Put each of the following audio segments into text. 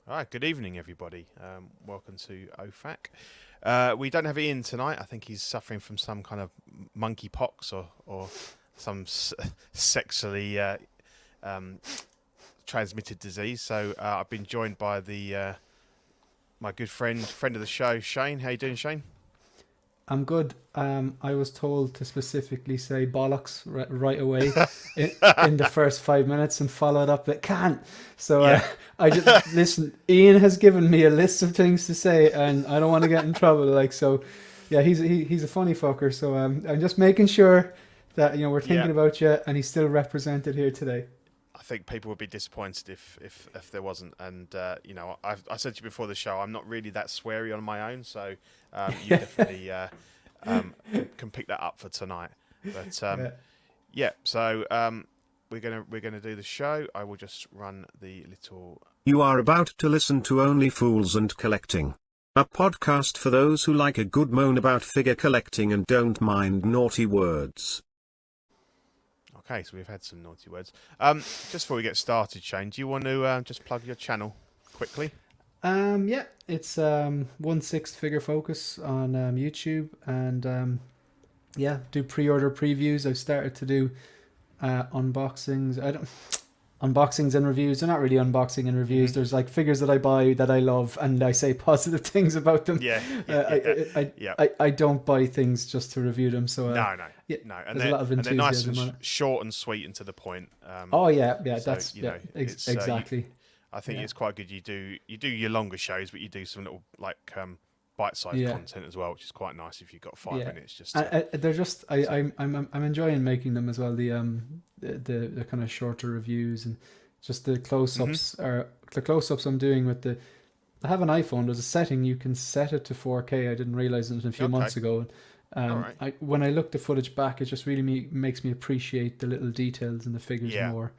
All right, good evening, everybody. Welcome to OFAC. We don't have Ian tonight. I think he's suffering from some kind of monkeypox or some sexually transmitted disease. So I've been joined by the my good friend of the show, Shane. How you doing, Shane? I'm good. I was told to specifically say bollocks right away in the first 5 minutes and follow it up with can't. So Yeah. I just listen. Ian has given me a list of things to say, and I don't want to get in trouble. Yeah, he's a funny fucker. So I'm just making sure that we're Yeah. thinking about you, and he's still represented here today. I think people would be disappointed if there wasn't. And I said to you before the show, I'm not really that sweary on my own, so you definitely can pick that up for tonight. But Yeah. yeah, so we're gonna do the show. I will just run the little. You are about to listen to Only Fools and Collecting, a podcast for those who like a good moan about figure collecting and don't mind naughty words. Okay, so we've had some naughty words. Just before we get started, Shane, do you want to just plug your channel quickly? Yeah, it's 1/6 figure focus on YouTube, and yeah, do pre-order previews. I've started to do unboxings. I don't unboxings and reviews. They're not really unboxing and reviews. There's like figures that I buy that I love, and I say positive things about them. Yeah, I don't buy things just to review them. So no, yeah, no, and there's a lot of they're nice enthusiasm on and it. short and sweet and to the point. Oh yeah, yeah, So that's it's exactly. I think Yeah. it's quite good. You do your longer shows, but you do some little like bite-sized Yeah. content as well, which is quite nice if you've got 5 minutes just. They're just I'm enjoying making them as well. The kind of shorter reviews and just the close-ups are the close-ups I'm doing with the. I have an iPhone. There's a setting you can set it to 4K. I didn't realize it a few months ago. Alright. When I look the footage back, it just really makes me appreciate the little details in the figures Yeah. more.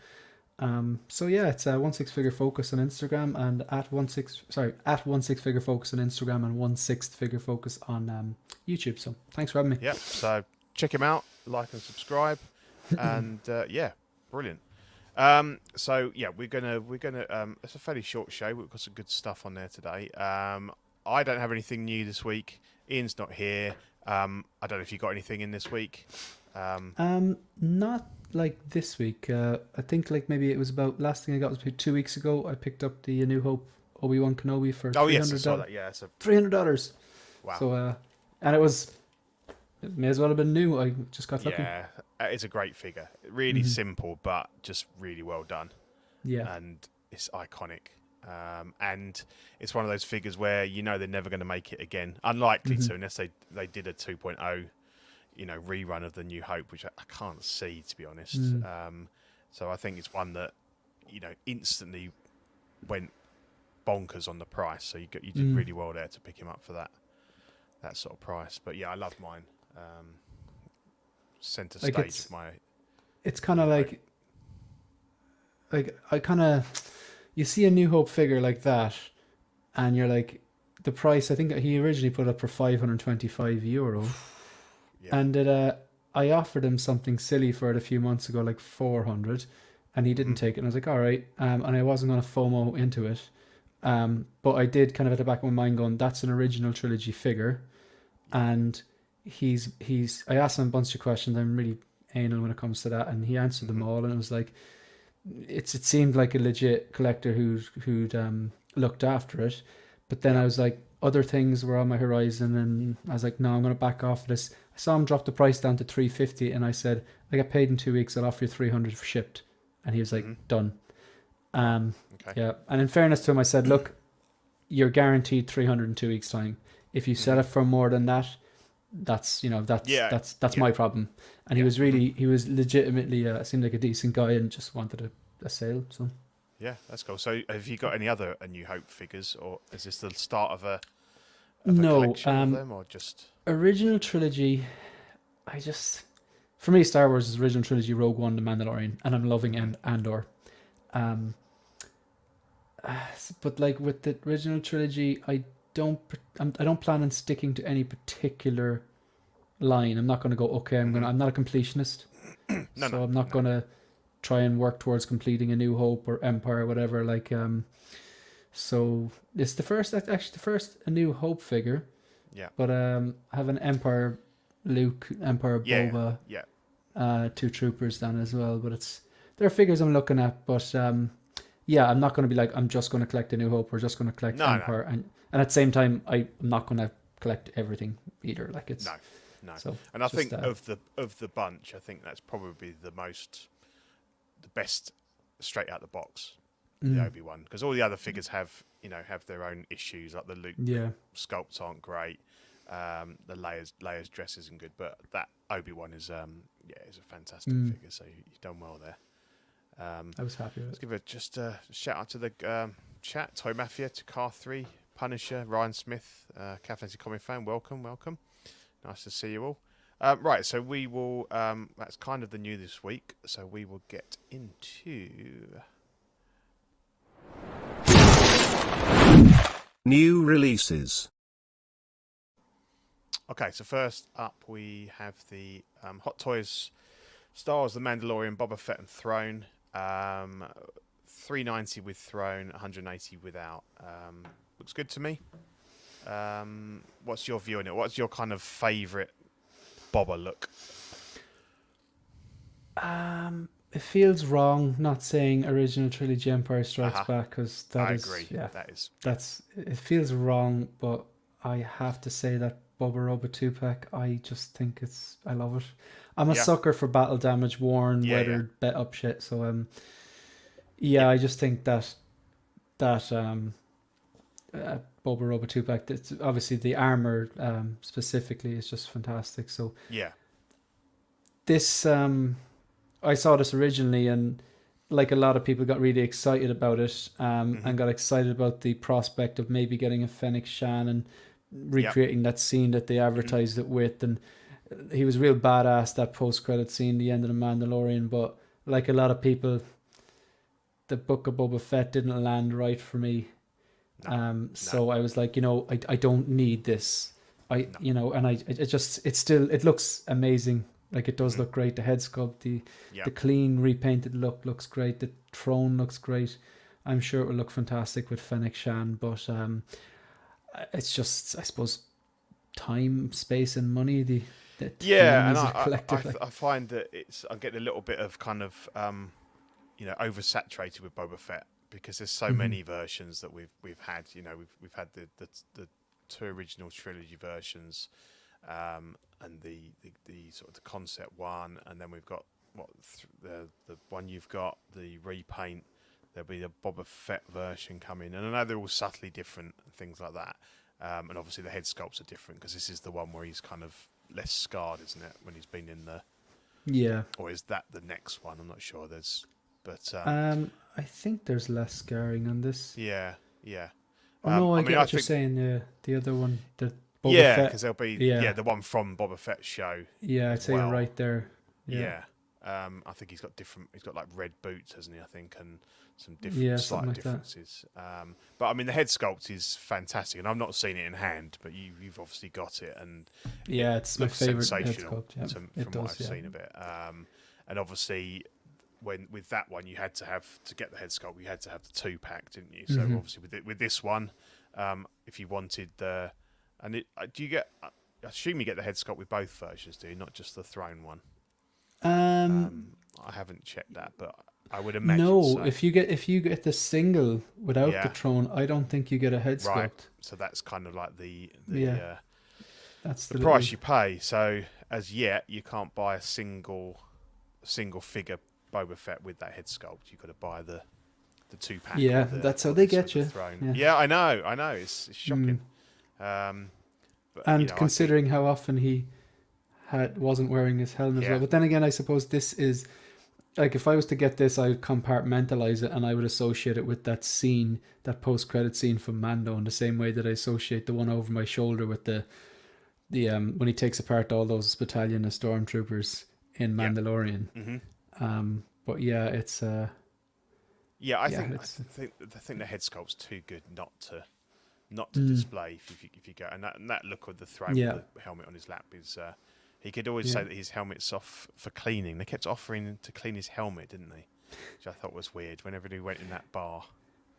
So yeah, it's 1/6 figure focus on Instagram and at 1/6 figure focus on Instagram and 1/6 figure focus on YouTube. So thanks for having me. Yep. So check him out, like and subscribe, and yeah, brilliant. So yeah, we're gonna. It's a fairly short show. We've got some good stuff on there today. I don't have anything new this week. Ian's not here. I don't know if you got anything in this week. Not like this week. I think like maybe it was about last thing I got was about 2 weeks ago. I picked up the New Hope Obi-Wan Kenobi for Oh yes, I $300. saw that. Yeah, so $300. wow. So and it may as well have been new. I just got lucky. Yeah, it's a great figure. Really simple, but just really well done. Yeah. And it's iconic. And it's one of those figures where they're never going to make it again. Unlikely to, unless they did a 2.0, rerun of the New Hope, which I can't see, to be honest. So I think it's one that instantly went bonkers on the price. So you did really well there to pick him up for that sort of price. But yeah, I love mine. Center Like stage of my. It's kind of like I kind of you see a New Hope figure like that, and you're like, the price. I think he originally put it up for €525, Yeah. and I offered him something silly for it a few months ago, like 400, and he didn't take it. And I was like, all right, and I wasn't going to FOMO into it, but I did kind of at the back of my mind going, that's an original trilogy figure, and he's. I asked him a bunch of questions. I'm really anal when it comes to that, and he answered them all, and it was like. It seemed like a legit collector who'd looked after it, but then I was like, other things were on my horizon, and I was like, no, I'm going to back off this. I saw him drop the price down to 350, and I said, I get paid in 2 weeks. I'll offer you 300 for shipped, and he was like, done. Okay. Yeah, and in fairness to him, I said, look, you're guaranteed 300 in 2 weeks' time. If you sell it for more than that, that's my problem. And he was legitimately seemed like a decent guy and just wanted a sale. So Yeah, that's cool. So have you got any other A New Hope figures, or is this the start of a no collection of them, or just original trilogy? For me, Star Wars is original trilogy, Rogue One, The Mandalorian, and I'm loving Andor. But like with the original trilogy, I don't plan on sticking to any particular line. I'm not going to go, okay, I'm not a completionist. I'm not going to try and work towards completing A New Hope or Empire or whatever. Like So it's the first, actually the first A New Hope figure. Yeah. But I have an Emperor Luke, Emperor Yeah. Boba, Yeah. 2 troopers done as well. But they're figures I'm looking at. But yeah, I'm not going to be like, I'm just going to collect A New Hope or just going to collect Empire. No. And at the same time, I'm not going to collect everything either. Like it's no. So and I think of the bunch, I think that's probably the best straight out the box, the Obi-Wan, because all the other figures have their own issues. Like the Luke sculpts aren't great. The Leia's dress isn't good, but that Obi-Wan is a fantastic figure. So you've done well there. I was happy with it. Let's give a shout out to the chat. Toy Mafia, to Car 3, Punisher, Ryan Smith, Caffeinated Comic Fan. Welcome. Nice to see you all. Right, so we will. That's kind of the new this week. So we will get into new releases. Okay, so first up we have the Hot Toys Star Wars: The Mandalorian, Boba Fett and Throne. $390 with Throne, $180 without. Looks good to me. What's your view on it? What's your kind of favourite Boba look? It feels wrong not saying original trilogy Empire Strikes Back, because I agree. Yeah, it feels wrong, but I have to say that Boba Roba 2-pack, I just think I love it. I'm a sucker for battle damage, worn, weathered, bet up shit. So I just think that Boba Roba 2-pack, obviously the armor specifically is just fantastic. So this I saw this originally, and like a lot of people got really excited about it, and got excited about the prospect of maybe getting a Fennec Shan and recreating that scene that they advertised it with. And he was real badass, that post-credit scene, the end of The Mandalorian. But like a lot of people, the Book of Boba Fett didn't land right for me. So I was like, I don't need this. And it looks amazing. Like, it does look great. The head sculpt, the clean repainted look looks great. The throne looks great. I'm sure it will look fantastic with Fennec Shan, but it's just, I suppose, time, space, and money. And I find that I'm getting a little bit of kind of oversaturated with Boba Fett, because there's so many versions that we've had. We've had the 2 original trilogy versions, and the sort of the concept one, and then we've got the one you've got, the repaint. There'll be a Boba Fett version coming, and I know they're all subtly different and things like that. And obviously the head sculpts are different, because this is the one where he's kind of less scarred, isn't it? When he's been in the or is that the next one? I'm not sure. I think there's less scarring on this. Yeah. Oh no, I get what you're saying. The other one, the Boba Fett. Because there'll be the one from Boba Fett's show. Yeah, I'd say you're right there. Yeah. I think he's got like red boots, hasn't he? I think, and some different slight differences. But I mean, the head sculpt is fantastic, and I've not seen it in hand, but you've obviously got it, and it's my favorite head sculpt. From what I've seen of it. And obviously, with that one, you had to get the head sculpt, you had to have the 2-pack, didn't you? So obviously, with this one, if you wanted do you get? I assume you get the head sculpt with both versions, do you? Not just the Throne one. I haven't checked that, but I would imagine so. If you get the single without the Throne, I don't think you get a head sculpt. Right. So that's kind of like the that's the price you pay. So as yet, you can't buy a single figure Boba Fett with that head sculpt. You've got to buy the 2-pack. Yeah, that's how they get you. Yeah, I know. It's shocking. But, considering how often he wasn't wearing his helmet as well. But then again, I suppose this is, like, if I was to get this, I would compartmentalize it, and I would associate it with that scene, that post-credit scene from Mando, in the same way that I associate the one over my shoulder with the when he takes apart all those battalion of stormtroopers in Mandalorian. But it's I think the head sculpt's too good not to display if you go, and that look of the Throne with the helmet on his lap is. He could always say that his helmet's off for cleaning. They kept offering to clean his helmet, didn't they? Which I thought was weird whenever he went in that bar.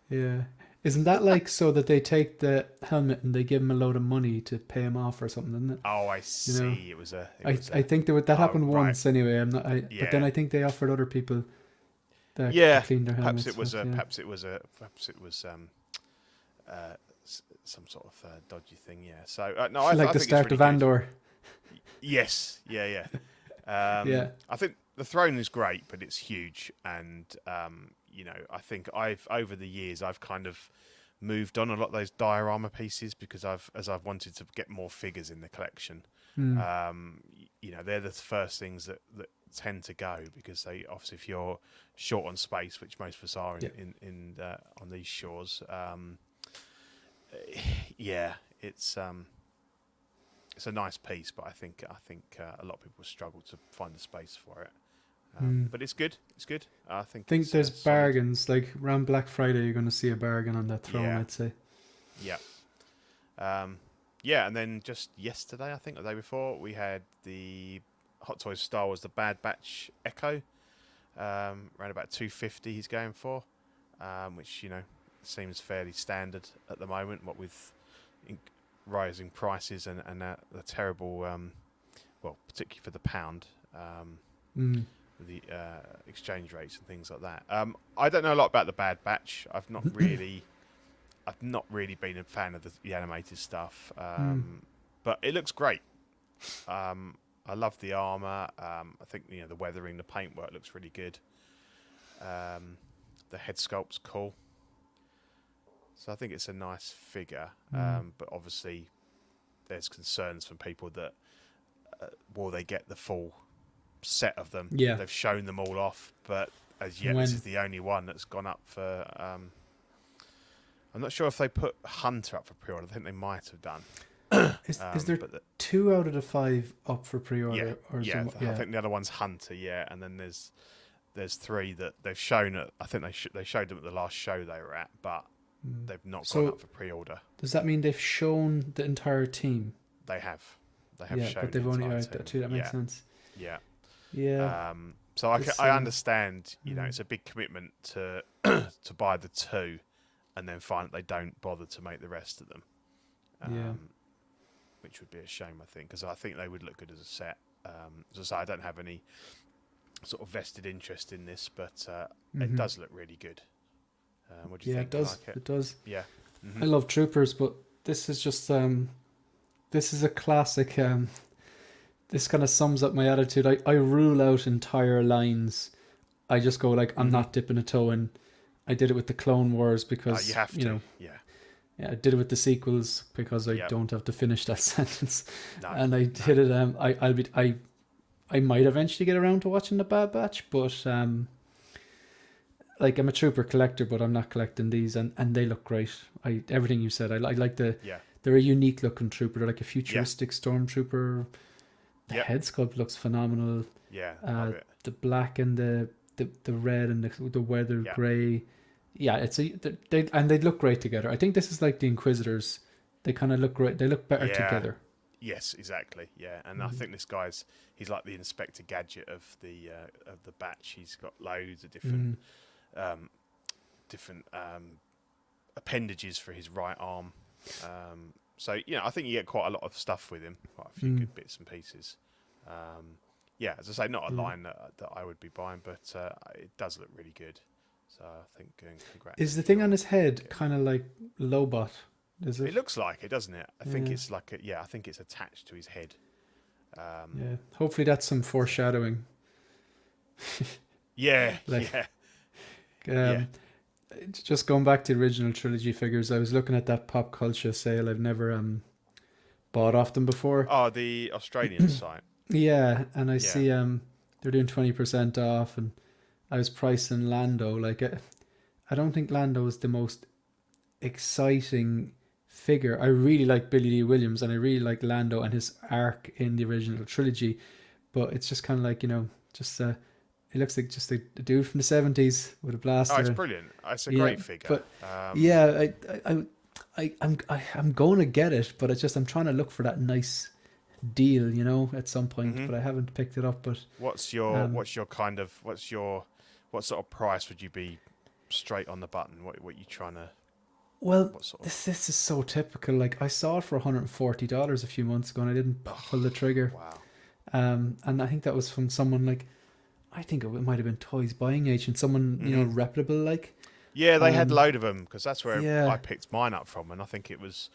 Yeah. Isn't that like so that they take the helmet and they give him a load of money to pay him off or something, isn't it? Oh, I see. You know, It was I think that happened right. once anyway. But Yeah. then I think they offered other people that Yeah. to clean their helmets. Perhaps it was some sort of dodgy thing. Yeah. So no, I like I the think start it's of really good. Andor. Yes. Yeah. Yeah. I think the throne is great, but it's huge, and I think over the years I've kind of moved on a lot of those diorama pieces because as I've wanted to get more figures in the collection. They're the first things that tend to go because they obviously, if you're short on space, which most of us are in on these shores, it's a nice piece, but I think a lot of people struggle to find the space for it. But it's good. It's good. I think There's bargains like around Black Friday. You're going to see a bargain on that throne. Yeah. I'd say. Yeah. And then just yesterday, I think, the day before, we had the Hot Toys Star Wars, the Bad Batch Echo, around about 250 he's going for, which, seems fairly standard at the moment, what with rising prices and the terrible, particularly for the pound, the exchange rates and things like that. I don't know a lot about the Bad Batch. I've not really been a fan of the animated stuff, but it looks great. I love the armor. I think the weathering, the paintwork looks really good. The head sculpt's cool, so I think it's a nice figure. But obviously, there's concerns from people that will they get the full set of them? Yeah, they've shown them all off, but as yet, this is the only one that's gone up for. I'm not sure if they put Hunter up for pre-order. I think they might have done. Is there 2 out of the 5 up for pre-order? Yeah, I think the other one's Hunter. Yeah, and then there's 3 that they've shown. I think they showed them at the last show they were at, but they've not gone up for pre-order. Does that mean they've shown the entire team? They have. Yeah, shown but they've the only entire that team. too. That makes sense. Yeah. Yeah. So I understand. It's a big commitment to to buy the 2, and then find that they don't bother to make the rest of them. Which would be a shame, I think, because I think they would look good as a set. As I say, I don't have any sort of vested interest in this, but it does look really good. What do you think? It does. Like it does. Yeah. I love Troopers, but this is just this is a classic. This kind of sums up my attitude. I rule out entire lines. I just go like, I'm not dipping a toe in. I did it with the Clone Wars because you have to. Yeah, I did it with the sequels because I don't have to finish that sentence. No, and I did it. I might eventually get around to watching the Bad Batch, but like I'm a Trooper collector, but I'm not collecting these, and they look great. Everything you said, I like they're a unique looking trooper. They're like a futuristic stormtrooper. The head sculpt looks phenomenal. Yeah, love it. The black and the red and the weather grey. Yeah, they look great together. I think this is like the Inquisitors. They kind of look great. They look better together. Yes, exactly. Yeah, and I think this he's like the Inspector Gadget of the batch. He's got loads of different appendages for his right arm. So I think you get quite a lot of stuff with him. Quite a few good bits and pieces. As I say, not a line that I would be buying, but it does look really good. So I think congrats. Is the thing on his head kind of like Lobot? Is it? It looks like it, doesn't it? I think it's like I think it's attached to his head. Hopefully that's some foreshadowing. Just going back to the original trilogy figures, I was looking at that Pop Culture sale. I've never bought off them before. Oh, the Australian site. Yeah, and I see they're doing 20% off, and I was pricing Lando. Like, I don't think Lando is the most exciting figure. I really like Billy Dee Williams, and I really like Lando and his arc in the original trilogy. But it's just kind of like, it looks like just a dude from the 70s with a blaster. Oh, it's brilliant. It's a great figure. But I'm going to get it, but I'm trying to look for that nice deal, at some point. But I haven't picked it up. But what sort of price would you be straight on the button? What you trying to Well, What sort of? this is so typical. Like I saw it for $140 a few months ago, and I didn't pull the trigger. Wow. And I think that was from someone like, I think it might have been Toys Buying Agent, someone reputable like. Yeah, they had a load of them because that's where yeah. I picked mine up from, and I think it was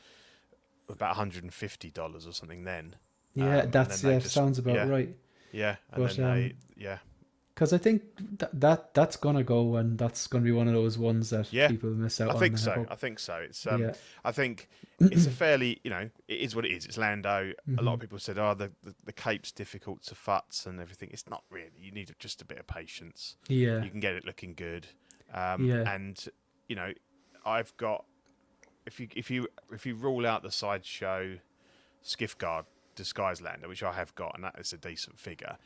about $150 or something then. Yeah, sounds about right. Yeah, and But, then because I think that's gonna go, and that's gonna be one of those ones that people miss out on. I think so. It's I think it's a fairly, it is what it is. It's Lando. A lot of people said, oh, the cape's difficult to futz and everything. It's not really. You need just a bit of patience. Yeah, you can get it looking good. And I've got, if you rule out the sideshow skiff guard disguise Lando, which I have got, and that is a decent figure.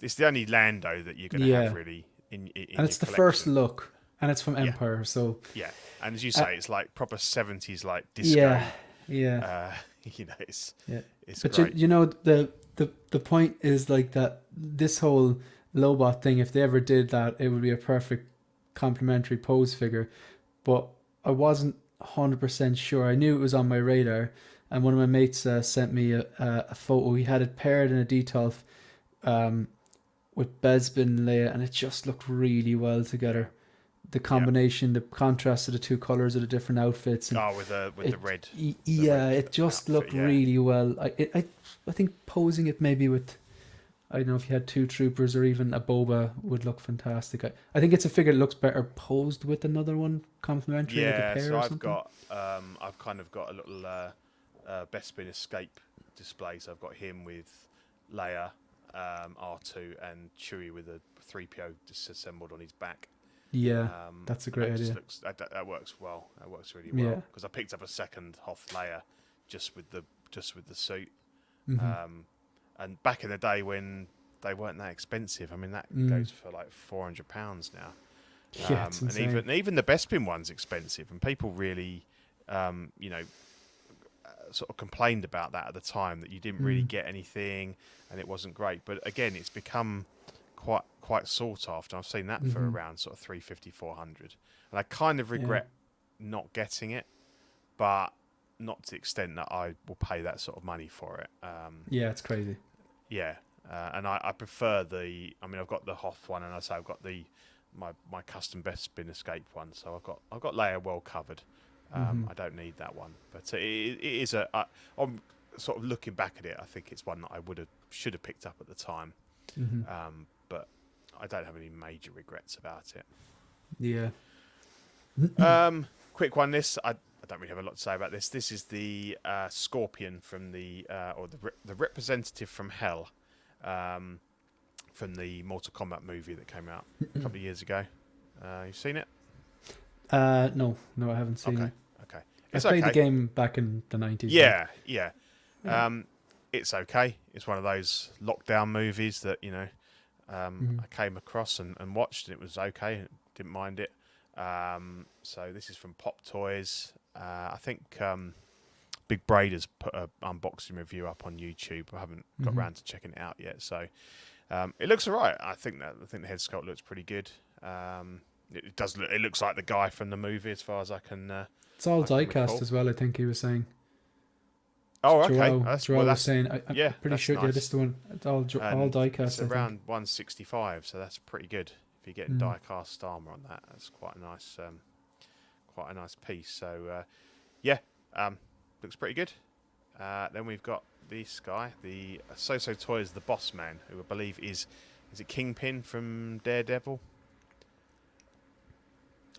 It's the only Lando that you're going to have really in and it's the first look, and it's from Empire, so and as you say, it's like proper 70s like disco. It's but great. The point is like that this whole Lobot thing, if they ever did that, it would be a perfect complementary pose figure, but I wasn't 100% sure. I knew it was on my radar, and one of my mates sent me a photo. He had it paired in a Detolf with Bespin Leia, and it just looked really well together. The combination, the contrast of the two colors of the different outfits. And with the red. It just outfit, looked really well. I think posing it maybe with, I don't know, if you had two troopers or even a Boba would look fantastic. I think it's a figure that looks better posed with another one complementary. Yeah, like a pair so or I've something. got I've kind of got a little Bespin Escape display. So I've got him with Leia, R2, and Chewie with a 3PO disassembled on his back. Yeah, that's a great idea. That works well. That works really well because I picked up a second Hoth Leia just with the suit. And back in the day when they weren't that expensive, I mean that goes for like £400 now. Yeah, it's insane. And even the Bespin one's expensive, and people really, sort of complained about that at the time, that you didn't really get anything and it wasn't great. But again, it's become quite sought after. I've seen that for around sort of 350, 400, and I kind of regret not getting it, but not to the extent that I will pay that sort of money for it. It's crazy. Yeah, and I prefer I've got the Hoth one, and I've got my custom Bespin Escape one, so I've got Leia well covered. I don't need that one, but it is I'm sort of looking back at it, I think it's one that I should have picked up at the time. But I don't have any major regrets about it. Yeah. Quick one. I don't really have a lot to say about this. This is the Scorpion from the representative from Hell, from the Mortal Kombat movie that came out a couple of years ago. You've seen it? No, I haven't seen it. Okay. I played the game back in the 90s. Yeah. It's okay. It's one of those lockdown movies that I came across and watched, and it was okay. Didn't mind it. So this is from Pop Toys. I think Big Braid has put an unboxing review up on YouTube. I haven't got around to checking it out yet. So it looks alright. I think the head sculpt looks pretty good. It does. It looks like the guy from the movie, as far as I can. It's all die-cast as well, I think he was saying. Oh, okay. Joel was saying. I'm pretty sure. Nice. Yeah, this is the one. It's all die-cast. It's around 165, so that's pretty good. If you're getting die-cast armor on that, that's quite a nice piece. So, looks pretty good. Then we've got this guy, the So Toys, the Boss Man, who I believe is it Kingpin from Daredevil?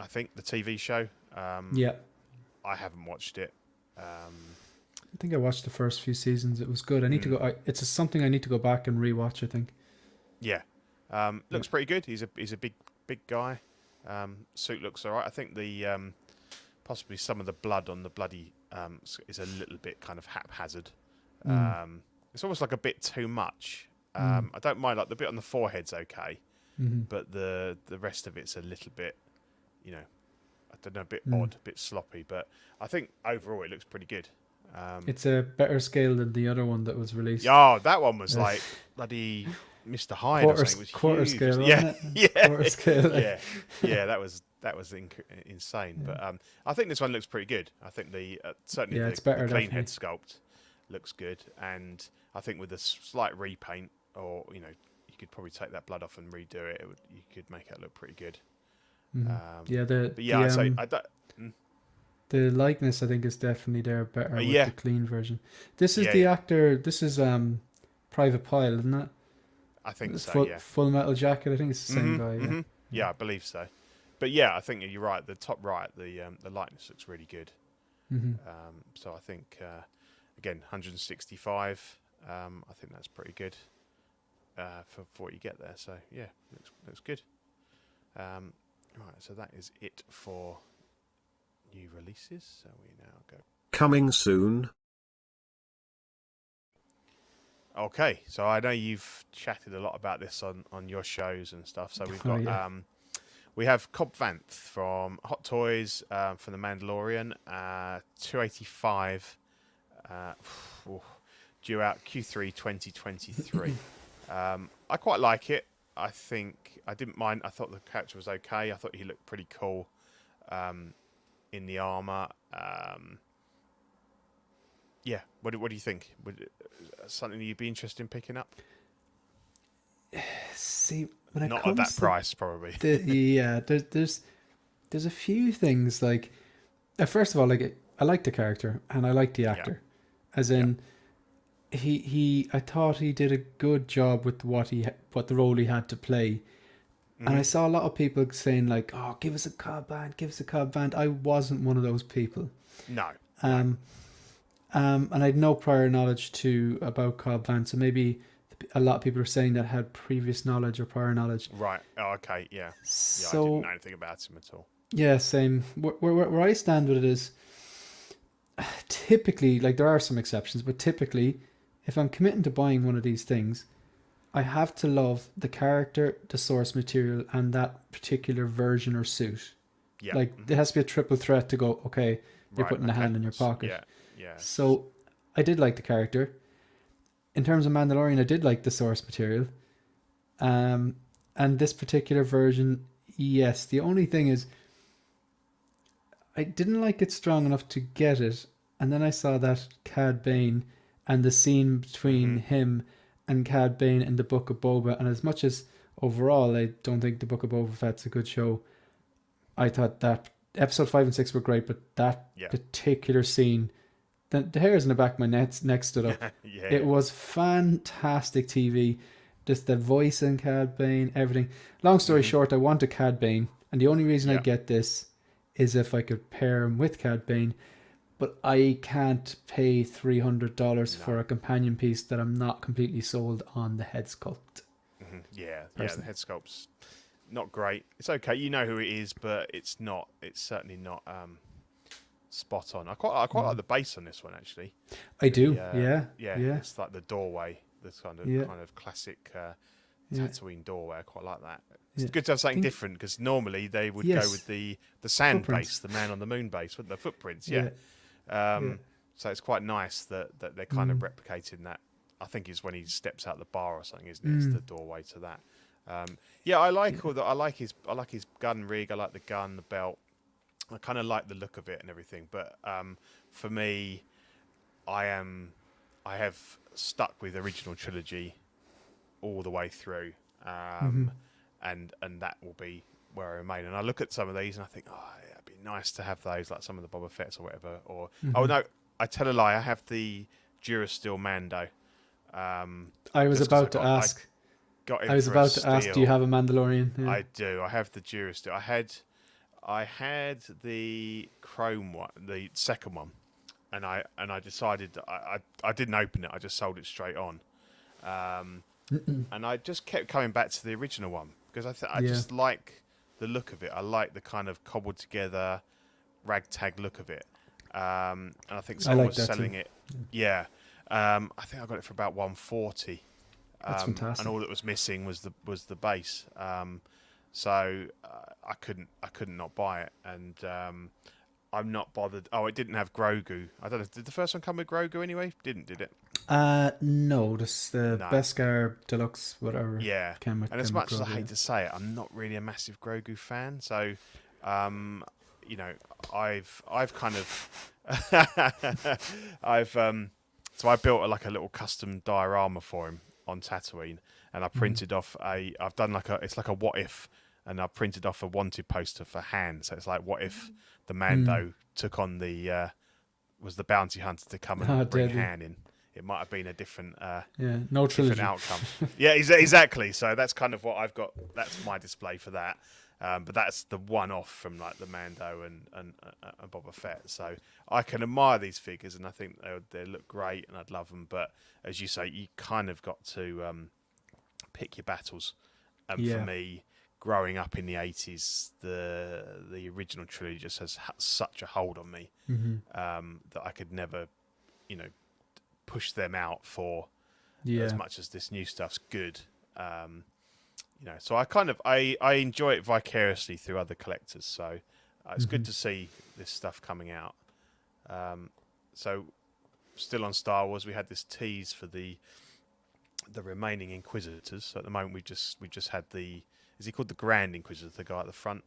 I think the TV show. I haven't watched it. I think I watched the first few seasons. It was good. I need to go. It's something I need to go back and rewatch, I think. Yeah, looks pretty good. He's a big guy. Suit looks alright. I think the possibly some of the blood on the bloody is a little bit kind of haphazard. It's almost like a bit too much. I don't mind, like the bit on the forehead's okay, but the rest of it's a little bit, I don't know, a bit odd, a bit sloppy. But I think overall it looks pretty good. It's a better scale than the other one that was released. Oh, that one was like bloody Mr. Hyde or something. It was quarter huge. scale, Yeah, wasn't it? Quarter scale. Yeah, that was insane. Yeah. But I think this one looks pretty good. I think certainly It's better, the clean definitely. head sculpt looks good, and I think with a slight repaint, or you could probably take that blood off and redo it. You could make it look pretty good. Mhm. But yeah, I'd say I don't. The likeness I think is definitely there better with Yeah. the clean version. This is Yeah, the yeah. actor. This is Private Pile, isn't it? I think so. Full, Yeah. Full Metal Jacket. I think it's the same guy. Yeah. Mhm. Yeah, I believe so. But yeah, I think you're right. The top right, the likeness looks really good. hmm So I think again, 165. I think that's pretty good for what you get there. So yeah, looks good. Right, so that is it for new releases. So we now go. Coming soon. Okay, so I know you've chatted a lot about this on your shows and stuff. So we've Oh, got yeah. we have Cobb Vanth from Hot Toys from The Mandalorian, 285, due out Q3 2023. I quite like it. I think I didn't mind. I thought the character was okay. I thought he looked pretty cool in the armor. Yeah, what do you think? Something you'd be interested in picking up? See, when it Not comes at that to price, probably. there's a few things like. First of all, like I like the character and I like the actor, as in I thought he did a good job with what the role he had to play. And I saw a lot of people saying like, "Oh, give us a Cobb Vanth, give us a Cobb Vanth." I wasn't one of those people. No. And I had no prior knowledge about Cobb Vanth, so maybe a lot of people are saying that had previous knowledge or prior knowledge. Right. Oh, okay. Yeah. Yeah. So I didn't know anything about him at all. yeah, same. Where I stand with it is typically, like there are some exceptions, but typically, if I'm committing to buying one of these things, I have to love the character, the source material, and that particular version or suit. Yeah. Like there has to be a triple threat to go. Okay, you're putting the hand in your pocket. Yeah. Yeah. So I did like the character. In terms of Mandalorian, I did like the source material. And this particular version, yes. The only thing is, I didn't like it strong enough to get it. And then I saw that Cad Bane and the scene between him and Cad Bane in the Book of Boba. And as much as overall I don't think the Book of Boba Fett's a good show, I thought that episode 5 and 6 were great, but that particular scene, the hairs in the back of my neck stood up. It was fantastic TV. Just the voice in Cad Bane, everything. Long story short, I want a Cad Bane, and the only reason I get this is if I could pair him with Cad Bane, but I can't pay $300 for a companion piece that I'm not completely sold on the head sculpt. Yeah, the head sculpt's not great. It's okay, you know who it is, but it's certainly not spot on. I quite like the base on this one actually. I do. Yeah. It's like the doorway, this kind of classic Tatooine doorway. I quite like that. It's good to have something different because normally they would go with the sand Footprints. base, the man on the moon base, with the footprints. So it's quite nice that they're kind of replicating that. I think it's when he steps out the bar or something, isn't it? It's the doorway to that. I like all that. I like his gun rig. I like the gun, the belt. I kind of like the look of it and everything. But for me, I have stuck with original trilogy all the way through, and that will be where I remain. And I look at some of these and I think, it'd be nice to have those, like some of the Boba Fett's or whatever. Or oh no, I tell a lie. I have the Durasteel Mando. I was about to ask. Got I was about to ask, do you have a Mandalorian? Yeah. I do. I have the Durasteel. I had the Chrome one, the second one, and I decided that I didn't open it. I just sold it straight on, and I just kept coming back to the original one because I just like the look of it. I like the kind of cobbled together, ragtag look of it, and I think someone was selling it. Yeah, I think I got it for about 140. That's fantastic. And all that was missing was the base. So I couldn't not buy it, and I'm not bothered. Oh, it didn't have Grogu. I don't know. Did the first one come with Grogu anyway? Did it? No. This the Beskar Deluxe, whatever. Yeah. And as much as I hate to say it, I'm not really a massive Grogu fan. So You know, I've kind of so I built like a little custom diorama for him on Tatooine, and I printed off I've done it's like a what if, and I printed off a wanted poster for Han. So it's like, what if the Mando took on was the bounty hunter to come and bring Han in? It might have been a different no trilogy. different outcome. Yeah, exactly. So that's kind of what I've got. That's my display for that. But that's the one-off from like the Mando and Boba Fett. So I can admire these figures, and I think they look great, and I'd love them. But as you say, you kind of got to pick your battles. And for me, growing up in the 80s, the original trilogy just has such a hold on me that I could never, push them out for as much as this new stuff's good. So I enjoy it vicariously through other collectors. So it's good to see this stuff coming out. So still on Star Wars, we had this tease for the remaining Inquisitors. So at the moment, we just had is he called the Grand Inquisitor, the guy at the front?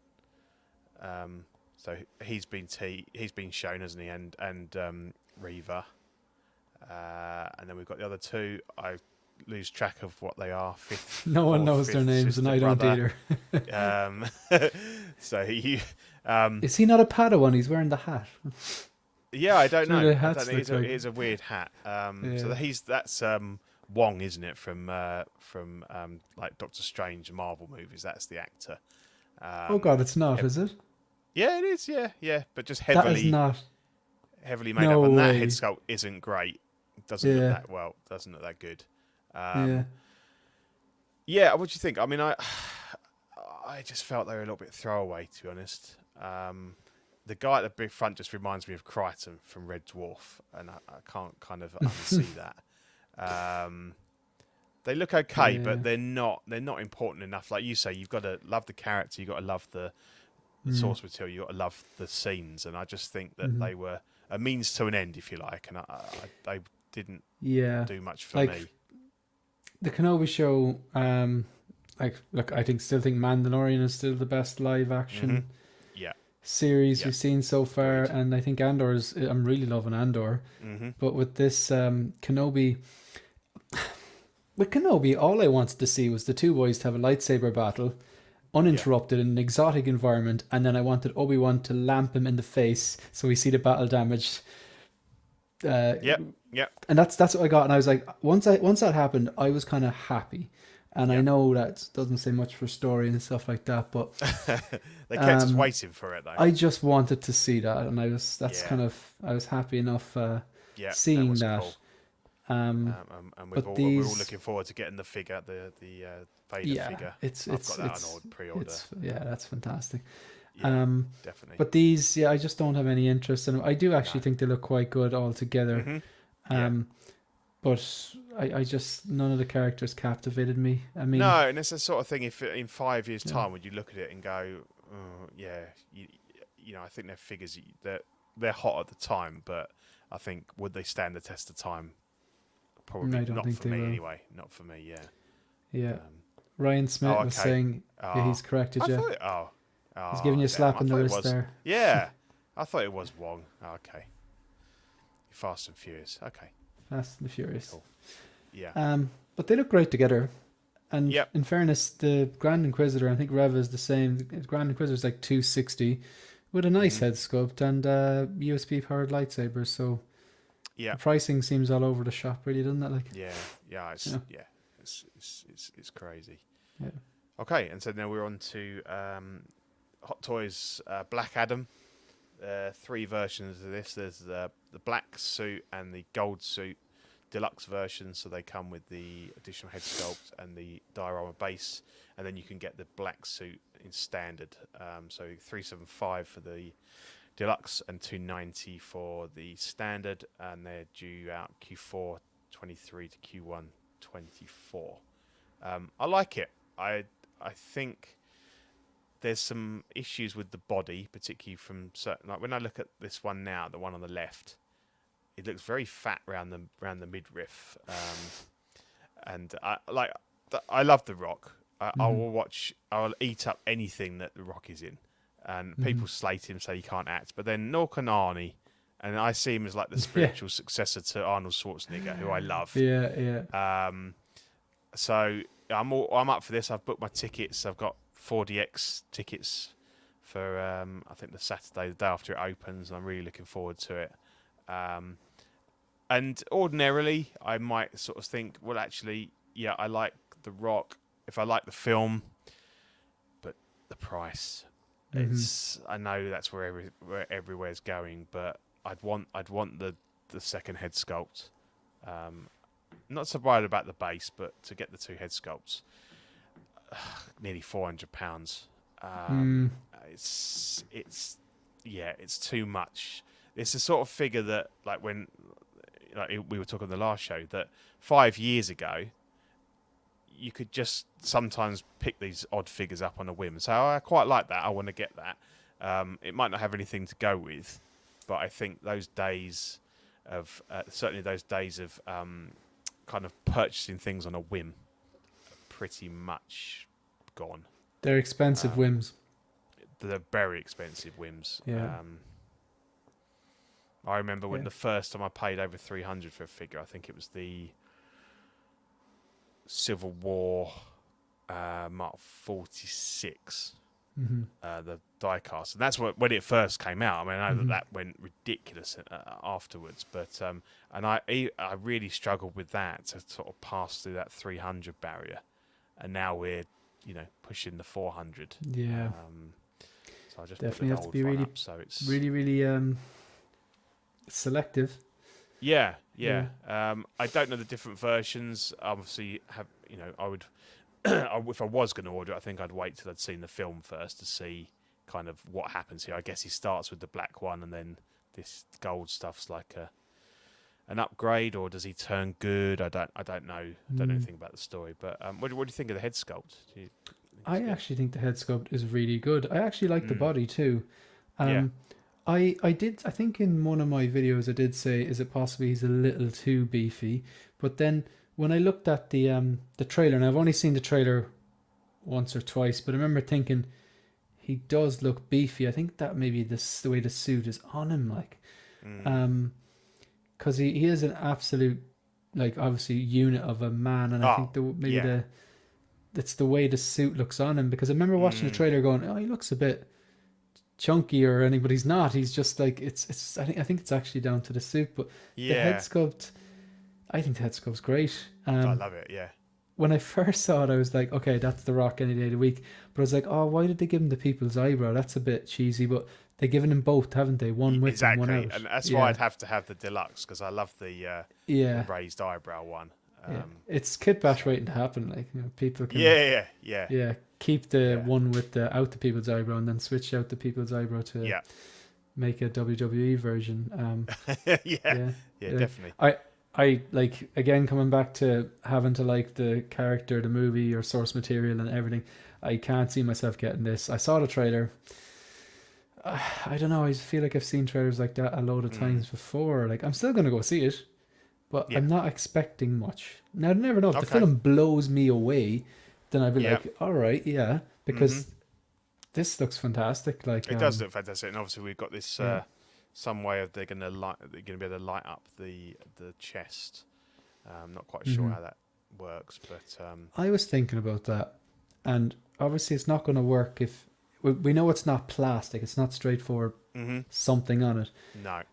So he's been shown, hasn't he? And Reva. And then we've got the other two. I lose track of what they are. No one knows their names, and I don't either. So he is he not a Padawan? He's wearing the hat. Yeah, I don't know. It is a weird hat. So that's Wong, isn't it? From like Doctor Strange Marvel movies. That's the actor. Oh God, it's not, is it? Yeah, it is. Yeah, but just heavily. That is not. Heavily made up, and that head sculpt isn't great. It doesn't look that well. Doesn't look that good. Yeah. What do you think? I mean, I just felt they were a little bit throwaway, to be honest. The guy at the big front just reminds me of Crichton from Red Dwarf, and I can't kind of unsee that. They look okay, but they're not important enough. Like you say, you've got to love the character, you've got to love the source material, you've got to love the scenes, and I just think that they were a means to an end, if you like, and they didn't do much for me. The Kenobi show, I still think Mandalorian is still the best live action series we've seen so far, and I think I'm really loving Andor. But with this Kenobi, all I wanted to see was the two boys to have a lightsaber battle, uninterrupted in an exotic environment, and then I wanted Obi-Wan to lamp him in the face so we see the battle damage. And that's what I got, and I was like, once that happened, I was kind of happy. And I know that doesn't say much for story and stuff like that, but they kept us waiting for it though. I just wanted to see that, and I was happy enough seeing that. Cool. And we're all looking forward to getting the figure, the Vader figure. I've got that on pre-order. That's fantastic. Definitely. But these, I just don't have any interest in them. I do actually think they look quite good all together. But I just, none of the characters captivated me. I mean, no, and it's the sort of thing. If in 5 years' time, would you look at it and go, I think they're figures they're hot at the time, but I think would they stand the test of time? Probably not for me anyway. Not for me. Yeah. Ryan Smith was saying he's corrected you. He's giving you a slap on the wrist there. Yeah, I thought it was Wong. Okay. Fast and Furious. Okay. Fast and the Furious. Cool. Yeah. But they look great together. And in fairness, the Grand Inquisitor, I think Rev is the same. The Grand Inquisitor is like 260 with a nice head sculpt and USB powered lightsabers. So the pricing seems all over the shop, really, doesn't it? It's crazy. Yeah. Okay, and so now we're on to Hot Toys Black Adam. 3 versions of this. There's the black suit and the gold suit deluxe version, so they come with the additional head sculpt and the diorama base, and then you can get the black suit in standard. So $375 for the deluxe and $290 for the standard, and they're due out Q4 23 to Q1 24. I like it. I think there's some issues with the body, particularly from certain. Like when I look at this one now, the one on the left, it looks very fat around the midriff, and I love The Rock. I'll eat up anything that The Rock is in. and people slate him, say he can't act. But then Nork and Arnie, and I see him as like the spiritual successor to Arnold Schwarzenegger, who I love. Yeah. So I'm up for this. I've booked my tickets. I've got 4DX tickets for I think the Saturday, the day after it opens, and I'm really looking forward to it. And ordinarily, I might sort of think, well, actually, yeah, I like The Rock if I like the film, but the price. I know that's where everywhere's going, but I'd want the second head sculpt. Not so worried about the base, but to get the 2 head sculpts, nearly £400. It's too much. It's the sort of figure that, like when, like we were talking on the last show, that 5 years ago, you could just sometimes pick these odd figures up on a whim. So I quite like that. I want to get that. It might not have anything to go with, but I think those days of certainly those days of kind of purchasing things on a whim are pretty much gone. They're expensive whims. They're very expensive whims. Yeah. I remember when the first time I paid over 300 for a figure, I think it was the Civil War Mark 46, the die-cast. And that's when it first came out. I mean, I know that went ridiculous afterwards, but and I really struggled with that to sort of pass through that 300 barrier. And now we're, pushing the 400. Yeah. So I just definitely have to be really, up, so it's really selective. Yeah. I don't know the different versions. Obviously, I would, if I was going to order it, I think I'd wait till I'd seen the film first to see kind of what happens here. I guess he starts with the black one, and then this gold stuff's like an upgrade, or does he turn good? I don't know. I don't know anything about the story. But what do you think of the head sculpt? I actually think the head sculpt is really good. I actually like the body too. I think in one of my videos I did say, is it possibly he's a little too beefy? But then when I looked at the trailer, and I've only seen the trailer once or twice, but I remember thinking he does look beefy. I think that maybe the way the suit is on him, like, because he is an absolute, like, obviously unit of a man, and I think it's the way the suit looks on him, because I remember watching the trailer going, oh, he looks a bit chunky or anything, but he's not. He's just like, it's I think it's actually down to the suit, but the head sculpt, I think the head sculpt's great. I love it. Yeah. When I first saw it, I was like, okay, that's The Rock any day of the week. But I was like, oh, why did they give him the people's eyebrow? That's a bit cheesy, but they've given him both, haven't they? One with and one out. And that's why I'd have to have the deluxe, because I love the raised eyebrow one. It's Kit Bash waiting to happen. Like, people can keep the one with the out the people's eyebrow, and then switch out the people's eyebrow to make a WWE version. Definitely. I like, again, coming back to having to like the character, the movie, or source material and everything. I can't see myself getting this. I saw the trailer. I don't know. I feel like I've seen trailers like that a load of times before. Like, I'm still gonna go see it, but I'm not expecting much. Now, I never know. If the film blows me away, then I'd be like, all right, because this looks fantastic. Like, it does look fantastic, and obviously we've got this some way of they're going to be able to light up the chest. I'm not quite sure how that works, but I was thinking about that, and obviously it's not going to work if we know it's not plastic. It's not straightforward something on it. No,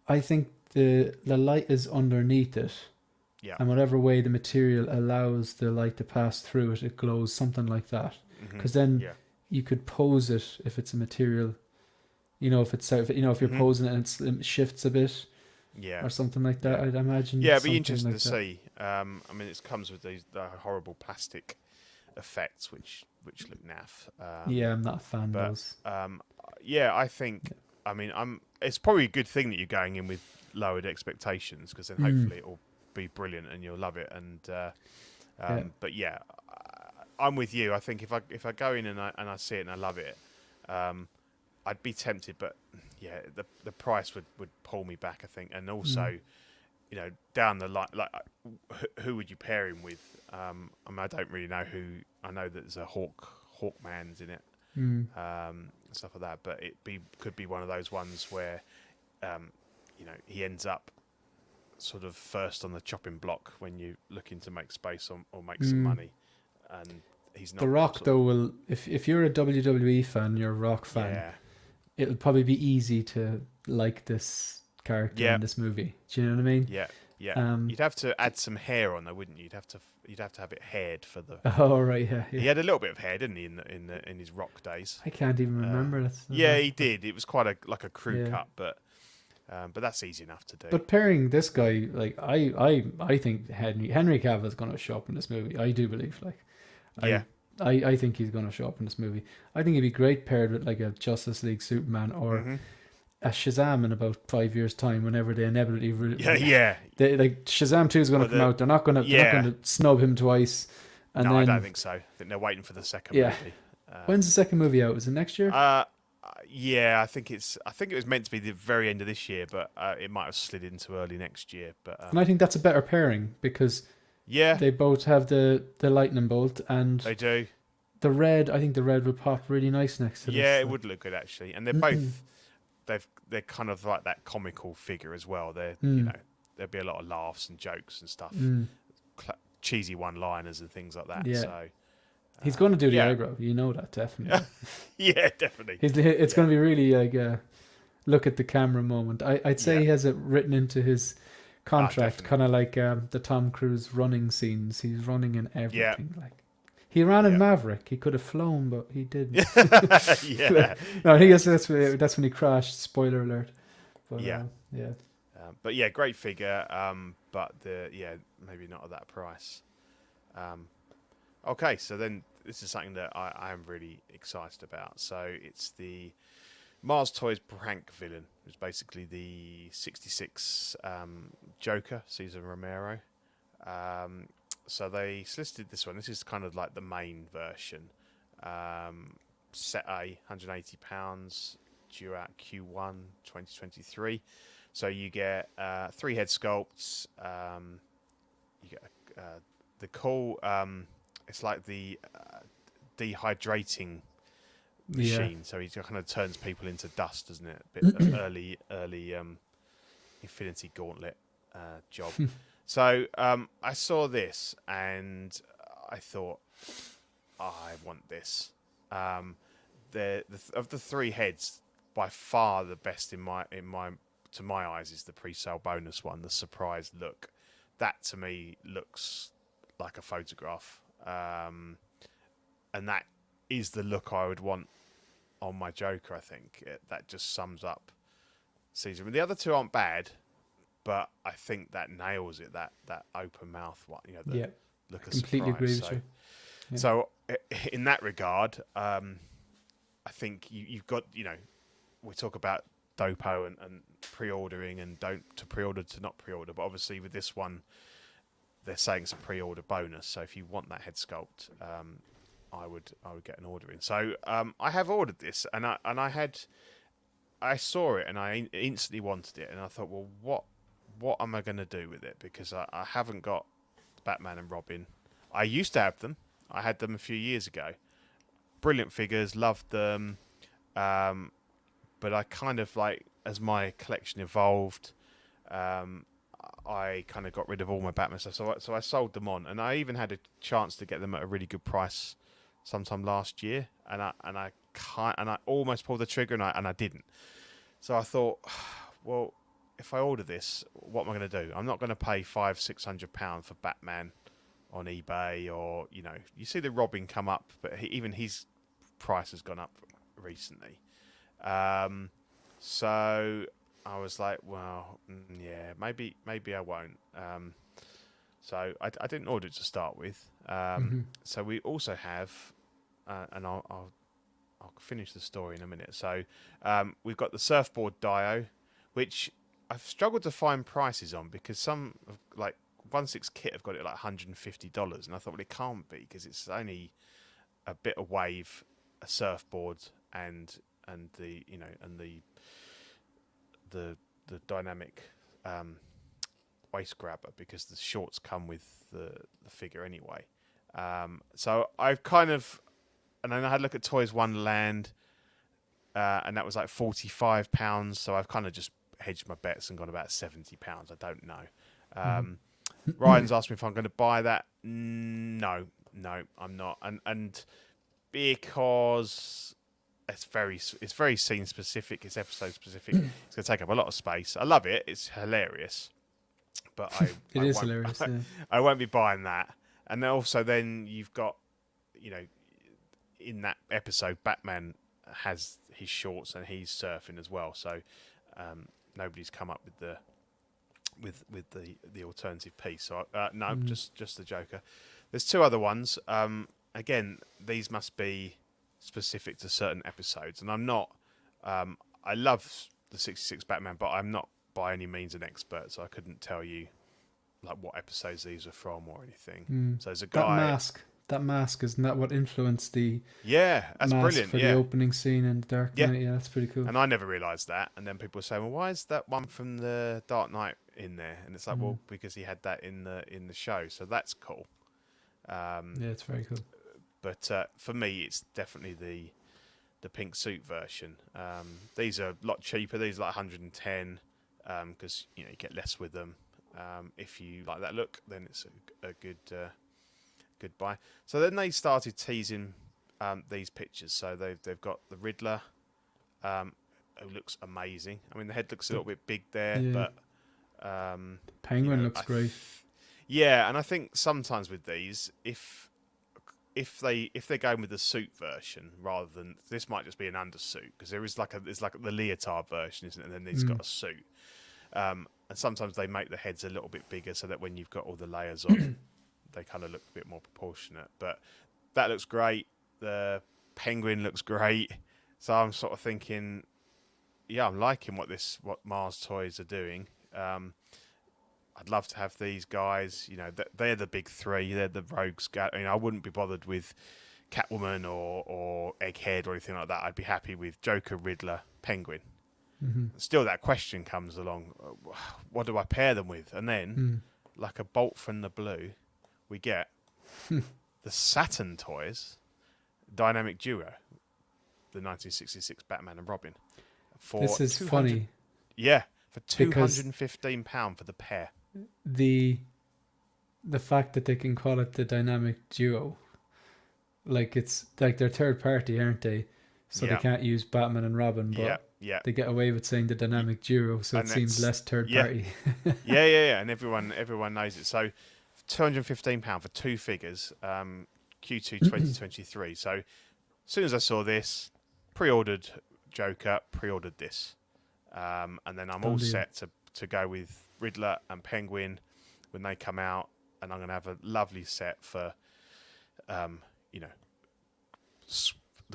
I think the light is underneath it. Yeah. And whatever way the material allows the light to pass through it, it glows, something like that. Because then you could pose it if it's a material, if it's if you're posing it and it shifts a bit, or something like that. I'd imagine. Yeah, it'd be interesting to see. I mean, it comes with the horrible plastic effects, which look naff. I'm not a fan of those. I think. I mean, it's probably a good thing that you're going in with lowered expectations, because then hopefully it'll be brilliant and you'll love it. And but I'm with you. I think if I go in and I see it and I love it, I'd be tempted, but the price would pull me back, I think. And also, down the line, like, who would you pair him with? I mean, I don't really know who. I know that there's a Hawkman's in it. stuff like that. But could be one of those ones where, he ends up sort of first on the chopping block when you're looking to make space or make some money, and he's not. The Rock though will, if you're a WWE fan, you're a Rock fan. Yeah. It'll probably be easy to like this character in this movie. Do you know what I mean? Yeah. Yeah, you'd have to add some hair on though, wouldn't you? You'd have to have it haired for the. Oh right, yeah. He had a little bit of hair, didn't he, in his Rock days? I can't even remember that. Yeah, he did. It was quite a crew cut, but that's easy enough to do. But pairing this guy, like I think Henry Cavill is going to show up in this movie. I do believe, I think he's going to show up in this movie. I think he'd be great paired with like a Justice League Superman or a Shazam in about 5 years' time, whenever they inevitably Shazam 2 is going to come out. They're not going to snub him twice. And I don't think so. I think they're waiting for the second movie. When's the second movie out? Is it next year? Yeah, I think it was meant to be the very end of this year, but it might have slid into early next year. But and I think that's a better pairing because they both have the lightning bolt, and they do. The red, I think the red would pop really nice next to this. Yeah, it would look good actually, and they're both they're kind of like that comical figure as well. They're there'll be a lot of laughs and jokes and stuff, cheesy one-liners and things like that. Yeah. So he's going to do the eyebrow, you know that definitely. Yeah, definitely. It's going to be really like look at the camera moment. I'd say he has it written into his contract, kind of like the Tom Cruise running scenes. He's running in everything. Like he ran in Maverick. He could have flown, but he didn't. No, I think that's when he crashed. Spoiler alert. But, but yeah, great figure. But maybe not at that price. Okay, so then this is something that I am really excited about. So it's the Mars Toys prank villain. It's basically the 66 Joker, Cesar Romero. So they solicited this one. This is kind of like the main version. Set A, £180, due out Q1 2023. So you get 3 head sculpts. You get the cool. It's like the dehydrating machine. So he kind of turns people into dust, doesn't it? A bit of early Infinity Gauntlet job. So I saw this and I thought, I want this. Of the 3 heads, by far the best to my eyes is the pre-sale bonus one, the surprise look. That to me looks like a photograph, and that is the look I would want on my Joker. I think that just sums up Caesar. I mean, the other 2 aren't bad, but I think that nails it. That open mouth one, the look of completely surprise. agree with you. So in that regard, I think you've got, we talk about Dopo and pre-ordering and to pre-order to not pre-order, but obviously with this one, they're saying it's a pre-order bonus. So if you want that head sculpt, I would get an order in. So I have ordered this, and I saw it and I instantly wanted it, and I thought, well, what am I going to do with it? Because I haven't got Batman and Robin. I used to have them. I had them a few years ago. Brilliant figures, loved them. But I kind of as my collection evolved, I kind of got rid of all my Batman stuff. So I sold them on, and I even had a chance to get them at a really good price sometime last year. And I almost pulled the trigger, and I didn't. So I thought, well, if I order this, what am I going to do? I'm not going to pay £500-600 for Batman on eBay, or you see the Robin come up, but even his price has gone up recently. So I was like, well, maybe I won't. So I didn't order it to start with. So we also have, and I'll finish the story in a minute. So we've got the Surfboard Dial, which I've struggled to find prices on, because some 1/6 kit have got it like $150, and I thought, well, it can't be, because it's only a bit of wave, a surfboard, and the the dynamic waist grabber, because the shorts come with the figure anyway. So I've kind of, and then I had a look at Toys Wonderland. and that was like £45. So I've kind of just hedged my bets and gone about £70. I don't know. Ryan's asked me if I'm going to buy that. No, I'm not, and because it's very scene specific, it's episode specific. It's going to take up a lot of space. I love it; it's hilarious, but It is hilarious. I won't be buying that. And then you've got, in that episode, Batman has his shorts and he's surfing as well. So nobody's come up with the alternative piece. So no, just the Joker. There's two other ones. Again, these must be specific to certain episodes, and I'm not. I love the '66 Batman, but I'm not by any means an expert, so I couldn't tell you like what episodes these are from or anything. So there's a guy. That mask, isn't that what influenced the that's mask brilliant for the opening scene in Dark Knight? Yeah, that's pretty cool. And I never realised that. And then people were saying, well, why is that one from the Dark Knight in there? And it's like, well, because he had that in the show, so that's cool. Yeah, it's very cool. But for me, it's definitely the pink suit version. These are a lot cheaper. These are like 110 because you get less with them. If you like that look, then it's a good buy. So then they started teasing these pictures. So they've got the Riddler, who looks amazing. I mean, the head looks a little bit big there, but Penguin looks great. Yeah, and I think sometimes with these, if they're going with the suit version rather than this, might just be an undersuit, because there's like the leotard version, isn't it? And then he's got a suit. And sometimes they make the heads a little bit bigger so that when you've got all the layers on, they kind of look a bit more proportionate. But that looks great. The Penguin looks great. So I'm sort of thinking, yeah, I'm liking what Mars Toys are doing. I'd love to have these guys. They're the big three. They're the rogues. I wouldn't be bothered with Catwoman or Egghead or anything like that. I'd be happy with Joker, Riddler, Penguin. Still, that question comes along: what do I pair them with? And then, like a bolt from the blue, we get the Saturn Toys Dynamic Duo, the 1966 Batman and Robin. This is funny. Yeah, for £215 for the pair. The fact that they can call it the Dynamic Duo, like it's like they're third party, aren't they? So they can't use Batman and Robin, but they get away with saying the Dynamic Duo, so it seems less third party. yeah, and everyone knows it. So £215 for two figures, Q2 2023. So as soon as I saw this, pre-ordered Joker, pre-ordered this, and then I'm all set to go with Riddler and Penguin when they come out, and I'm going to have a lovely set for, the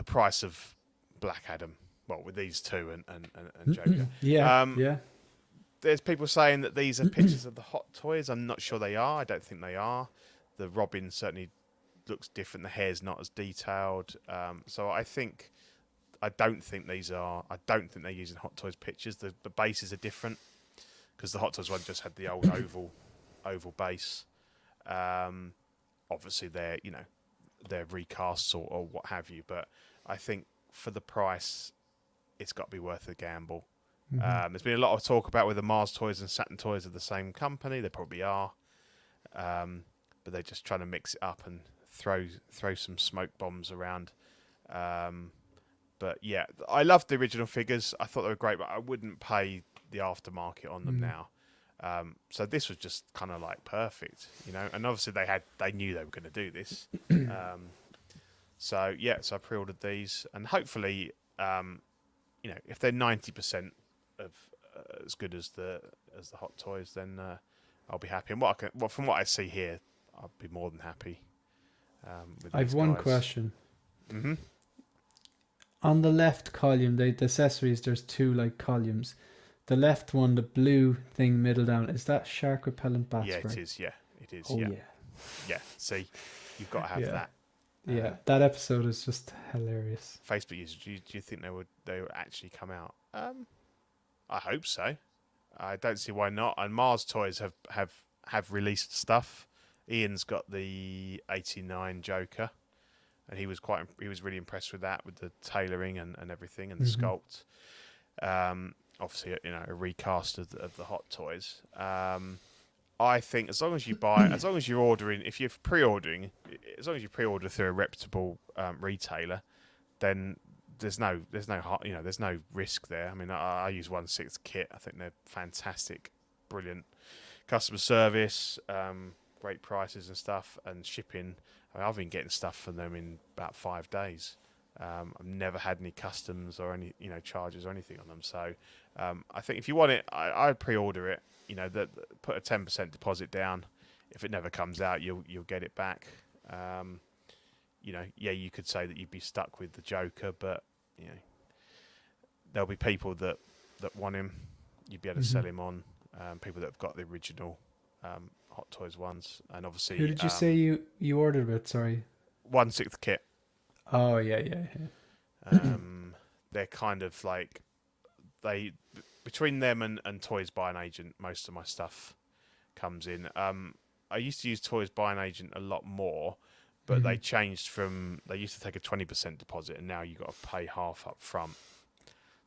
price of Black Adam. Well, with these two and Joker. Yeah. There's people saying that these are pictures of the Hot Toys. I'm not sure they are. I don't think they are. The Robin certainly looks different. The hair's not as detailed. So I don't think they're using Hot Toys pictures. The bases are different because the Hot Toys one just had the old oval base. Obviously they're recasts or what have you. But I think for the price, it's got to be worth a gamble. There's been a lot of talk about whether Mars Toys and Saturn Toys are the same company. They probably are, but they're just trying to mix it up and throw some smoke bombs around. But yeah, I loved the original figures. I thought they were great, but I wouldn't pay the aftermarket on them now. So this was just kind of like perfect, And obviously they knew they were going to do this. So I pre-ordered these, and hopefully, if they're 90% of as good as the Hot Toys, then I'll be happy. And from what I see here, I'll be more than happy. With I've one question. Mm-hmm. On the left column, the accessories, there's two columns. The left one, the blue thing middle down, is that shark repellent bat spray? Yeah, it is. Yeah, it is. Oh yeah. Yeah. See, you've got to have that. Yeah, that episode is just hilarious. Facebook users, do you think they would actually come out? I hope so. I don't see why not. And Mars Toys have released stuff. Ian's got the '89 Joker. and he was really impressed with that, with the tailoring and everything, and the sculpt. Obviously, you know, a recast of the Hot Toys. I think as long as you're ordering, if you're pre-ordering, as long as you pre-order through a reputable retailer, then there's no risk there. I mean, I use 1/6 kit. I think they're fantastic, brilliant customer service, great prices and stuff, and shipping. I mean, I've been getting stuff from them in about 5 days. I've never had any customs or any charges or anything on them. So I think if you want it, I'd pre-order it. You know, put a 10% deposit down. If it never comes out, you'll get it back. You could say that you'd be stuck with the Joker, but there'll be people that want him. You'd be able to sell him on. People that have got the original Hot Toys ones, and obviously. Who did you say you ordered with? Sorry. 1/6 kit. Oh yeah. They're kind of like between them and Toys by an Agent, most of my stuff comes in. I used to use Toys by an Agent a lot more, but they changed they used to take a 20% deposit, and now you got to pay half up front.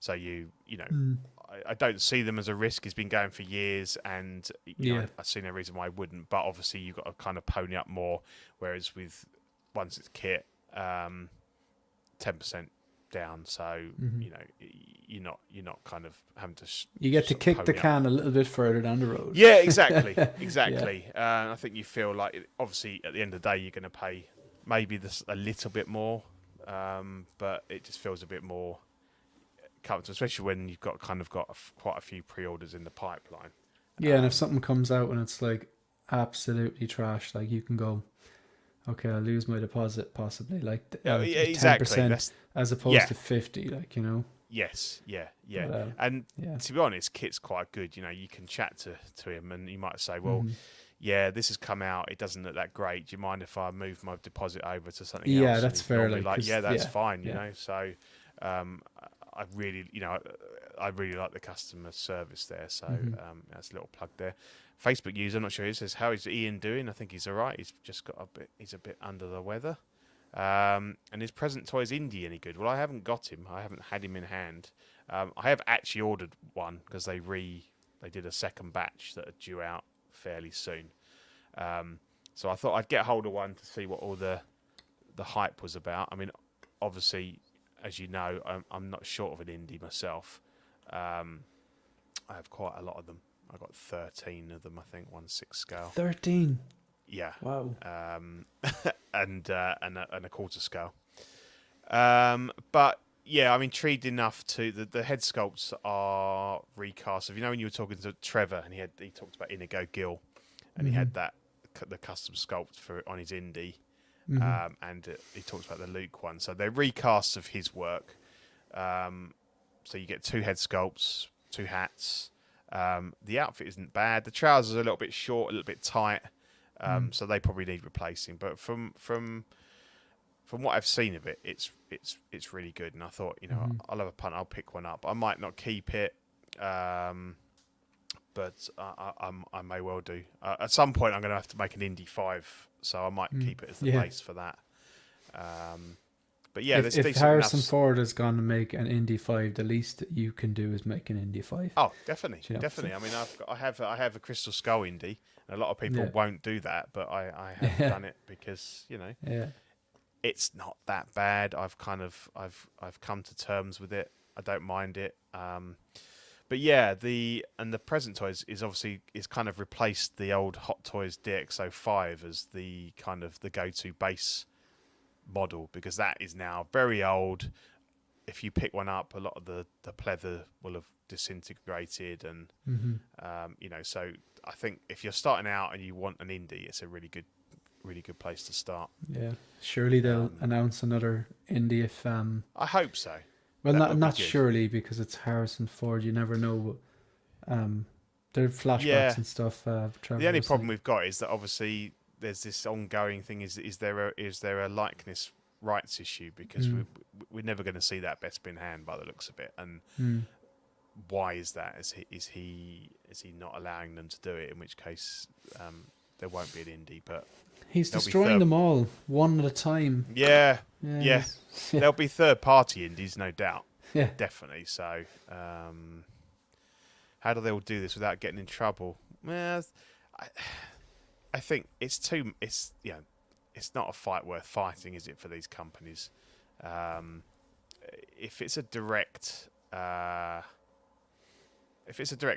So I don't see them as a risk. It's been going for years, and I see no reason why I wouldn't. But obviously, you've got to kind of pony up more. Whereas with 1/6 kit, 10% down, so you're not kind of having to. You get to kick the can a little bit further down the road. Yeah, exactly. I think you feel like obviously at the end of the day you're going to pay maybe a little bit more, but it just feels a bit more comfortable, especially when you've got quite a few pre-orders in the pipeline. Yeah, and if something comes out and it's like absolutely trash, like you can go, okay, I'll lose my deposit possibly, like exactly 10% as opposed to 50, like Yes, yeah. But, and to be honest, Kit's quite good. You can chat to him, and you might say, well, this has come out. It doesn't look that great. Do you mind if I move my deposit over to something else? Yeah, that's fair. That's fine. You know, so I really like the customer service there. So that's a little plug there. Facebook user, I'm not sure. He says, "How is Ian doing?" I think he's all right. He's just got he's a bit under the weather. And his present toy is indie any good? Well, I haven't got him. I haven't had him in hand. I have actually ordered one because they did a second batch that are due out fairly soon. So I thought I'd get hold of one to see what all the hype was about. I mean, obviously, as you know, I'm not short of an indie myself. I have quite a lot of them. I've got 13 of them, I think, 1/6 scale. 13. Yeah. Wow. And a quarter scale. But yeah, I'm intrigued enough to the head sculpts are recast. If when you were talking to Trevor and he talked about Inigo Gill, and he had the custom sculpt on his indie, and he talked about the Luke one. So they're recasts of his work. So you get 2 head sculpts, 2 hats. The outfit isn't bad. The trousers are a little bit short, a little bit tight. So they probably need replacing. But from what I've seen of it, it's really good. And I thought, I'll have a punt. I'll pick one up. I might not keep it, but I may well do. At some point, I'm going to have to make an Indy 5, so I might keep it as the base for that. But yeah, if Harrison Ford is going to make an Indy 5, the least that you can do is make an Indy 5. Oh, definitely. I mean, I have a Crystal Skull Indy, and a lot of people won't do that, but I have done it because it's not that bad. I've come to terms with it. I don't mind it. But yeah, the present toys is kind of replaced the old Hot Toys DxO5 as the kind of the go-to base model, because that is now very old. If you pick one up, a lot of the pleather will have disintegrated, and so I think if you're starting out and you want an indie, it's a really good place to start. Yeah, surely they'll announce another indie if I hope so. Well, not surely, because it's Harrison Ford. You never know. There are flashbacks and stuff. The only problem we've got is that obviously there's this ongoing thing. Is there a likeness rights issue? Because we're never going to see that best bin hand by the looks of it. And why is that? Is he not allowing them to do it? In which case, there won't be an indie, but He's there'll be destroying them all one at a time. Yeah. Yeah. There'll be third-party indies, no doubt. Yeah. Definitely. So, how do they all do this without getting in trouble? Well, I think it's not a fight worth fighting, is it, for these companies? If it's a direct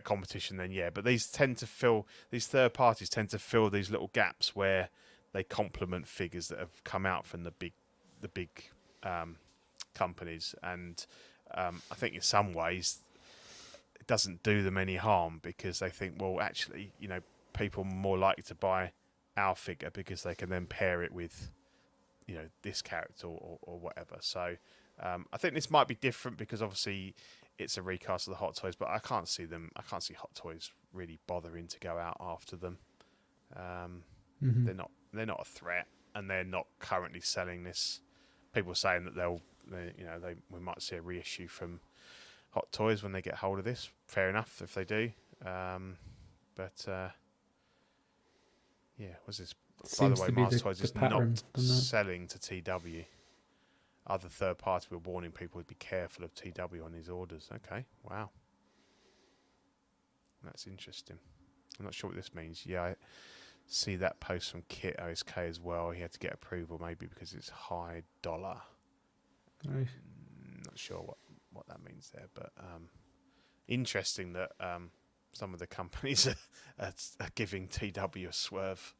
competition, then yeah. But these third parties tend to fill these little gaps where they complement figures that have come out from the big companies, and I think in some ways it doesn't do them any harm, because they think, well, actually, people are more likely to buy our figure because they can then pair it with, this character or whatever. So I think this might be different because obviously it's a recast of the Hot Toys, but I can't see Hot Toys really bothering to go out after them. They're not a threat, and they're not currently selling this. People are saying that we might see a reissue from Hot Toys when they get hold of this. Fair enough if they do. Was this? By the way, Mars Toys is not selling to TW. Other third parties were warning people to be careful of TW on his orders. Okay, wow, that's interesting. I'm not sure what this means. Yeah, I see that post from Kit OSK as well. He had to get approval, maybe because it's high dollar. Right. Not sure what that means there, but interesting that some of the companies are giving TW a swerve.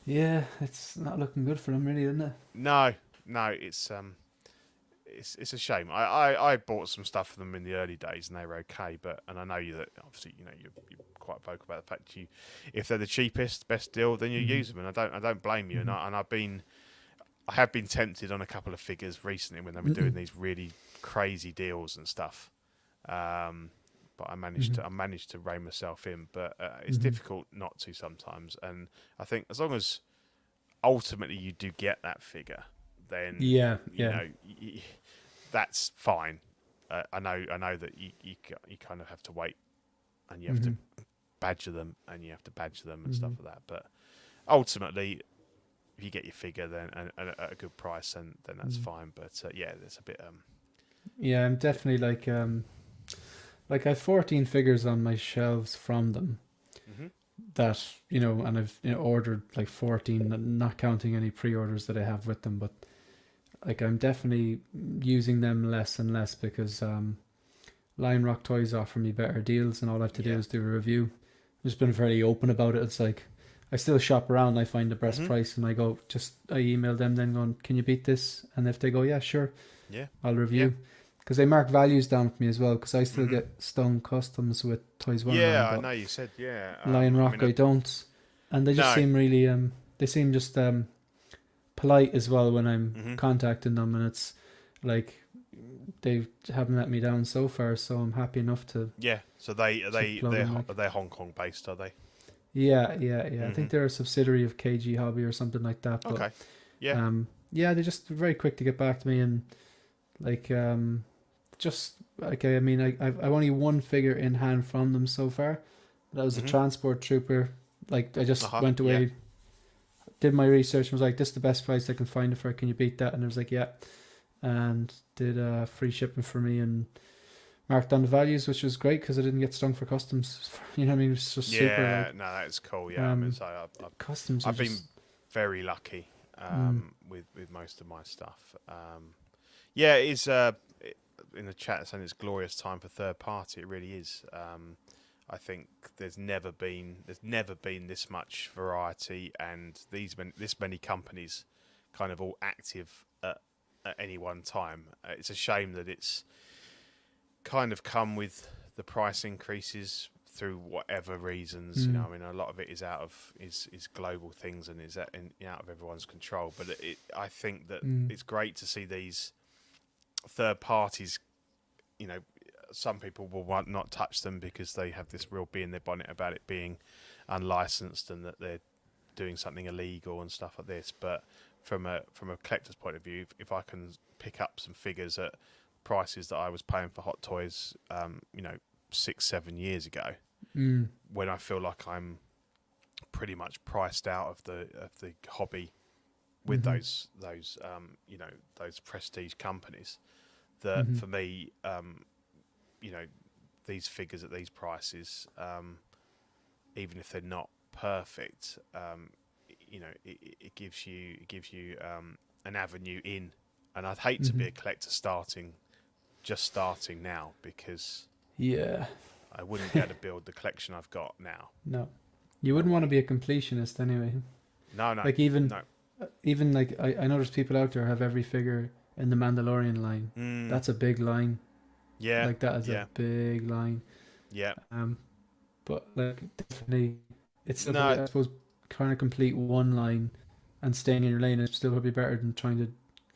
Yeah, it's not looking good for them, really, isn't it? No, it's a shame. I bought some stuff for them in the early days, and they were okay. And I know that obviously you're quite vocal about the fact if they're the cheapest, best deal, then you use them, and I don't blame you. And I have been tempted on a couple of figures recently when they were doing these really crazy deals and stuff. But I managed to rein myself in. But it's difficult not to sometimes. And I think as long as ultimately you do get that figure, then that's fine. I know that you kind of have to wait, and you have to badger them, and stuff like that. But ultimately, if you get your figure then and at a good price, then that's fine. But there's a bit. Yeah, I'm definitely like I have 14 figures on my shelves from them. That and I've ordered like 14, not counting any pre-orders that I have with them. But like I'm definitely using them less and less because Lion Rock Toys offer me better deals, and all I have to do is do a review. I've just been very open about it. It's like I still shop around, and I find the best price, and I email them then going, can you beat this? And if they go, yeah, sure, I'll review. Because they mark values down for me as well, because I still get Stone Customs with Toys Wonderland. Yeah, I know you said, Lion Rock I don't. And they just seem really, they seem just polite as well when I'm contacting them, and it's like they haven't let me down so far, so I'm happy enough to. Yeah, so they're Hong Kong based, are they? Yeah. I think they're a subsidiary of KG Hobby or something like that. But, okay. Yeah. They're just very quick to get back to me, and I've only one figure in hand from them so far. That was a transport trooper. Like I just went away, did my research, and was like, "This is the best price I can find it for. Can you beat that?" And I was like, "Yeah," and did free shipping for me and marked down the values, which was great because I didn't get stung for customs. You know what I mean? It's just super. Yeah, no, that is cool. Yeah, customs. I've been very lucky with most of my stuff. It is. In the chat saying it's glorious time for third party. It really is. I think there's never been this much variety and this many companies kind of all active at any one time. It's a shame that it's kind of come with the price increases through whatever reasons. A lot of it is out of is global things and is out of everyone's control. But I think that it's great to see these third parties. Some people will not touch them because they have this real bee in their bonnet about it being unlicensed and that they're doing something illegal and stuff like this. But from a collector's point of view, if I can pick up some figures at prices that I was paying for Hot Toys, 6-7 years ago, when I feel like I'm pretty much priced out of the hobby with those you know, those prestige companies. That for me, you know, these figures at these prices, even if they're not perfect, you know, it gives you an avenue in. And I'd hate to be a collector just starting now, because I wouldn't be able to build the collection I've got now. No, you wouldn't want to be a completionist anyway. No. Like even like I know there's people out there who have every figure in the Mandalorian line. That's a big line. Yeah. Like that is a big line. Yeah. But like definitely, it's still I suppose trying to complete one line and staying in your lane is still probably better than trying to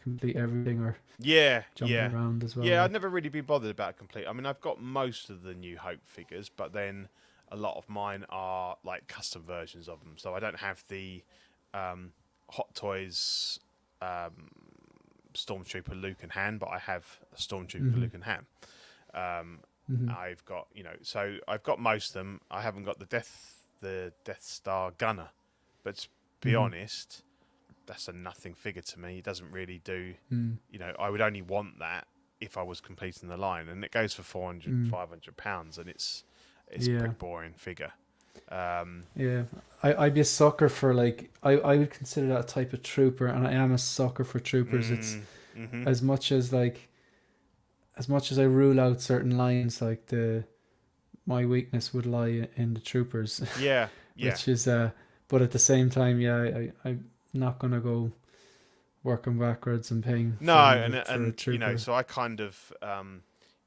complete everything or jumping around as well. Yeah, I'd never really been bothered about complete. I mean, I've got most of the New Hope figures, but then a lot of mine are like custom versions of them. So I don't have the Hot Toys Stormtrooper Luke and Han, but I have a Stormtrooper Luke and Han. I've got, you know, so I've got most of them. I haven't got the Death Star Gunner, but to be honest, that's a nothing figure to me. It doesn't really do, you know, I would only want that if I was completing the line, and it goes for 400, 500 pounds, and it's a pretty boring figure. I'd be a sucker for, like, I would consider that a type of trooper, and I am a sucker for troopers. It's as much as I rule out certain lines, like my weakness would lie in the troopers. Which is but at the same time, I'm not gonna go working backwards and paying for a trooper. You know, so I kind of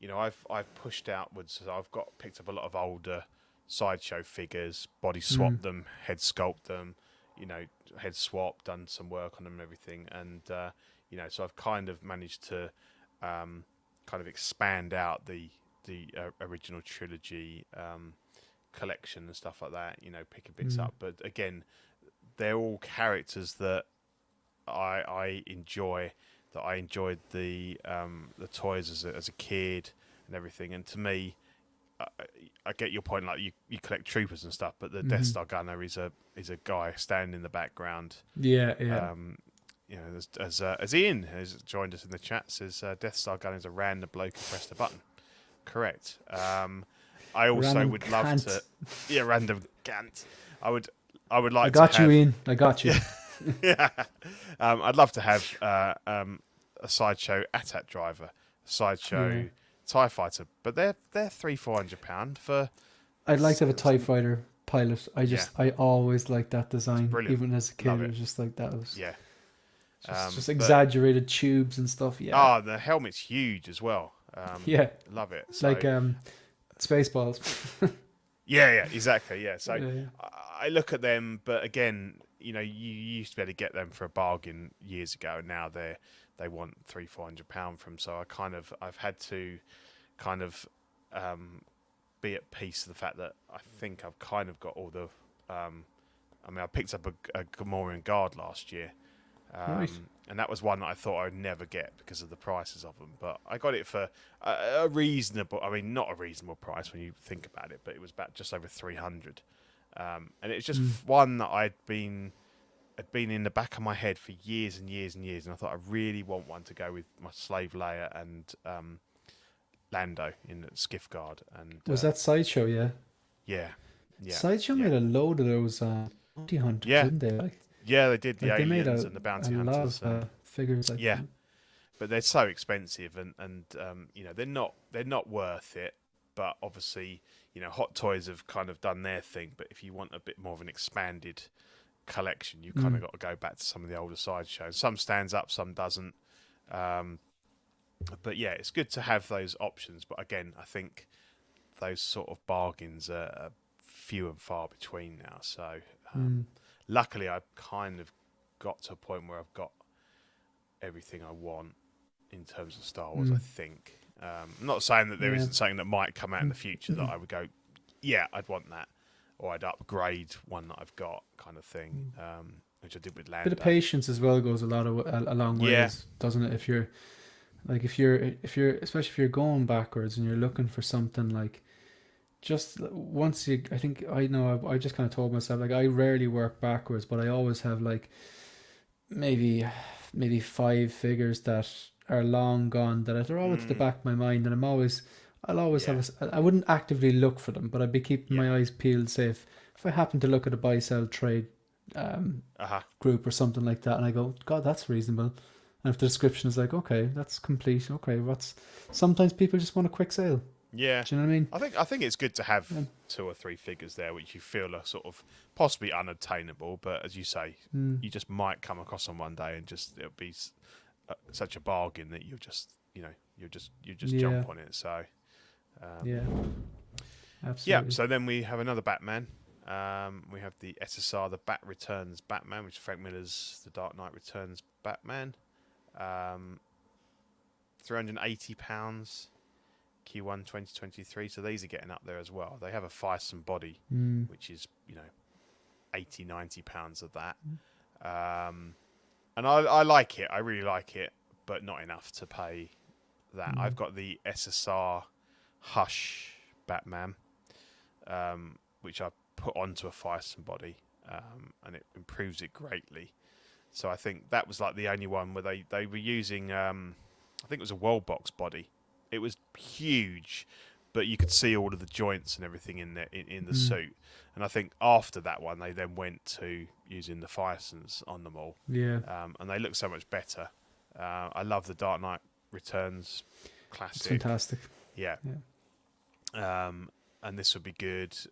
you know, I've pushed outwards. So I've picked up a lot of older sideshow figures, body swapped them, head sculpt them, you know, head swap, done some work on them and everything, and you know, so I've kind of managed to kind of expand out the original trilogy collection and stuff like that, you know, picking bits up. But again, they're all characters that I enjoy. That I enjoyed the toys as a kid and everything. And to me, I get your point. Like you collect troopers and stuff, but the Death Star Gunner is a guy standing in the background. You know, as Ian has joined us in the chat, says Death Star Gunner is a random bloke who pressed a button. Correct. I also random would love cant. to. Random Gant. I would like. I got to you, have, Ian. I got you. I'd love to have a sideshow AT-AT driver, a sideshow TIE fighter, but they're £300-400 for. I'd like to have a TIE fighter pilot. I always liked that design. Even as a kid, it was just like that was just exaggerated tubes and stuff. Oh, the helmet's huge as well. Love it. So, like Spaceballs. Exactly. So I look at them, but again, you know, you used to be able to get them for a bargain years ago, and now they want £300-400 from. So I've had to kind of be at peace with the fact that I think I've kind of got all the. I mean, I picked up a Gamorrean Guard last year, and that was one that I thought I would never get because of the prices of them. But I got it for a reasonable. I mean, not a reasonable price when you think about it, but it was about just over 300. And it's just one that had been in the back of my head for years and years and years, and I thought I really want one to go with my Slave Leia and Lando in the Skiff Guard. And was that Sideshow? Yeah. Sideshow made a load of those bounty hunters, didn't they? They did the they made aliens and the bounty hunters. Lot of figures like that. But they're so expensive, and you know, they're not worth it. But obviously, you know, Hot Toys have kind of done their thing. But if you want a bit more of an expanded collection, you kind of got to go back to some of the older sideshows. Some stands up, some doesn't. But yeah, it's good to have those options. But again, I think those sort of bargains are few and far between now. So luckily, I've kind of got to a point where I've got everything I want in terms of Star Wars, I think. I'm not saying that there isn't something that might come out in the future that I would go, I'd want that, or I'd upgrade one that I've got, kind of thing, which I did with Lando. Bit of patience as well goes a long ways, doesn't it? If you're especially if you're going backwards and you're looking for something like just once you, I think I know I just kind of told myself like I rarely work backwards, but I always have like maybe 5 figures that are long gone that they're always at the back of my mind, and I'll always have I wouldn't actively look for them, but I'd be keeping my eyes peeled. Say if I happen to look at a buy sell trade group or something like that, and I go, God, that's reasonable. And if the description is like, okay, that's complete. Okay, sometimes people just want a quick sale. Yeah. Do you know what I mean? I think it's good to have 2 or 3 figures there which you feel are sort of possibly unattainable, but as you say, you just might come across them one day and just it'll be such a bargain that you'll just jump on it. So yeah, absolutely. yeah. So then we have another Batman. We have the SSR, the Bat Returns Batman, which is Frank Miller's The Dark Knight Returns Batman. £380. Q1 2023, so these are getting up there as well. They have a Fison body, which is, 80, £90 of that. And I like it. I really like it, but not enough to pay that. I've got the SSR Hush Batman, which I put onto a Fison body, and it improves it greatly. So I think that was like the only one where they were using, I think it was a World Box body. It was huge, but you could see all of the joints and everything in there in the suit. And I think after that one, they then went to using the Fisons on them all. Yeah. And they look so much better. I love the Dark Knight Returns classic. It's fantastic. Yeah. And this would be good. Is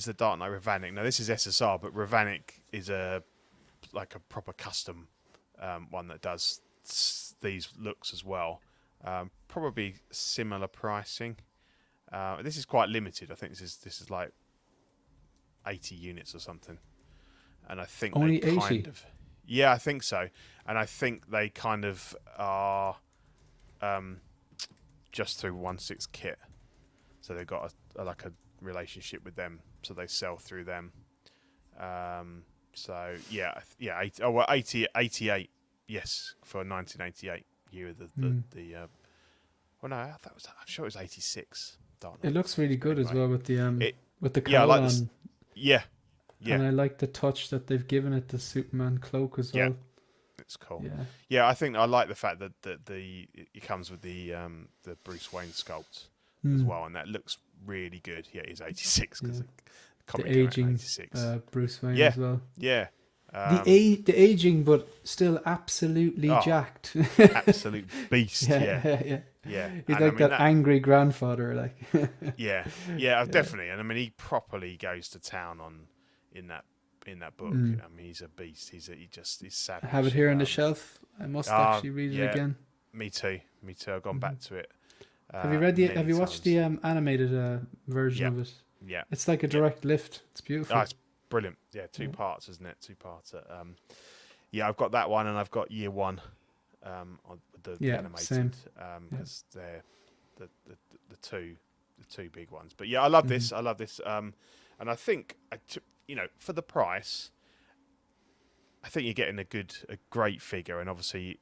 the Dark Knight Ravanic. Now, this is SSR, but Ravanic is like a proper custom one that does these looks as well. Probably similar pricing. This is quite limited. I think this is like 80 units or something. And I think only they 80. kind of, yeah, I think so. And I think they kind of are just through 1/6 kit. So they've got a relationship with them. So they sell through them. 88. Yes, for 1988 year of the well, no, I'm sure it was 86. It looks really good anyway. As well with the cowl I like on. this. Yeah. And I like the touch that they've given it, the Superman cloak as well. It's cool. Yeah, I think I like the fact that it comes with the Bruce Wayne sculpt as well, and that looks really good. Yeah, he's 86 because the aging Bruce Wayne as well. Yeah. The aging, but still absolutely jacked. Absolute beast. Yeah. He's and like that angry grandfather, like. Definitely. And I mean, he properly goes to town in that book. I mean, he's a beast. He's savage. I have it here on the shelf. I must actually read it again. Me too. I've gone back to it. Have you watched the animated version of it? Yeah. It's like a direct lift. It's beautiful. Oh, it's brilliant. Yeah, 2 parts, isn't it? 2 parts. I've got that one, and I've got Year One, on the animated, because they're the two big ones. But yeah, I love this. I love this. And I think for the price, I think you're getting a great figure, and obviously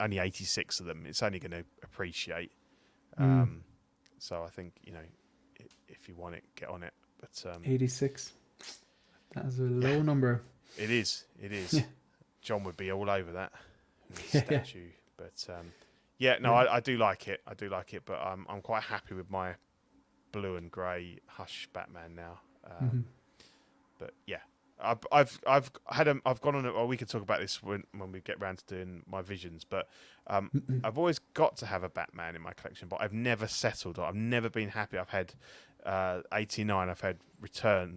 only 86 of them. It's only going to appreciate. So I think if you want it, get on it. But 86. That's a low number. It is. Yeah. John would be all over that statue. But I do like it. But I'm quite happy with my blue and grey Hush Batman now. But yeah, I've gone on it. Well, we could talk about this when we get round to doing my visions. But I've always got to have a Batman in my collection, but I've never settled. I've never been happy. I've had 89. I've had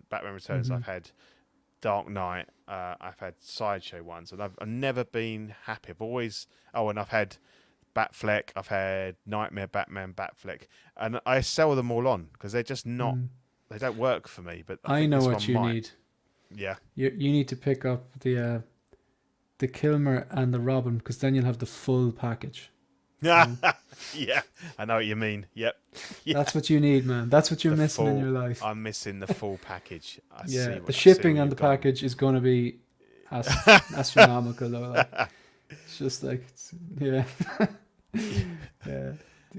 Batman Returns. I've had Dark Knight. I've had Sideshow ones, and I've never been happy. I've always and I've had Batfleck. I've had Nightmare Batman, Batfleck, and I sell them all on because they're just not. They don't work for me. But I know what you need. Yeah, you need to pick up the Kilmer and the Robin, because then you'll have the full package. Yeah, I know what you mean. Yep. Yeah. That's what you need, man. That's what you're missing in your life. I'm missing the full package. The shipping on the package is going to be astronomical, though. Like, it's just like, The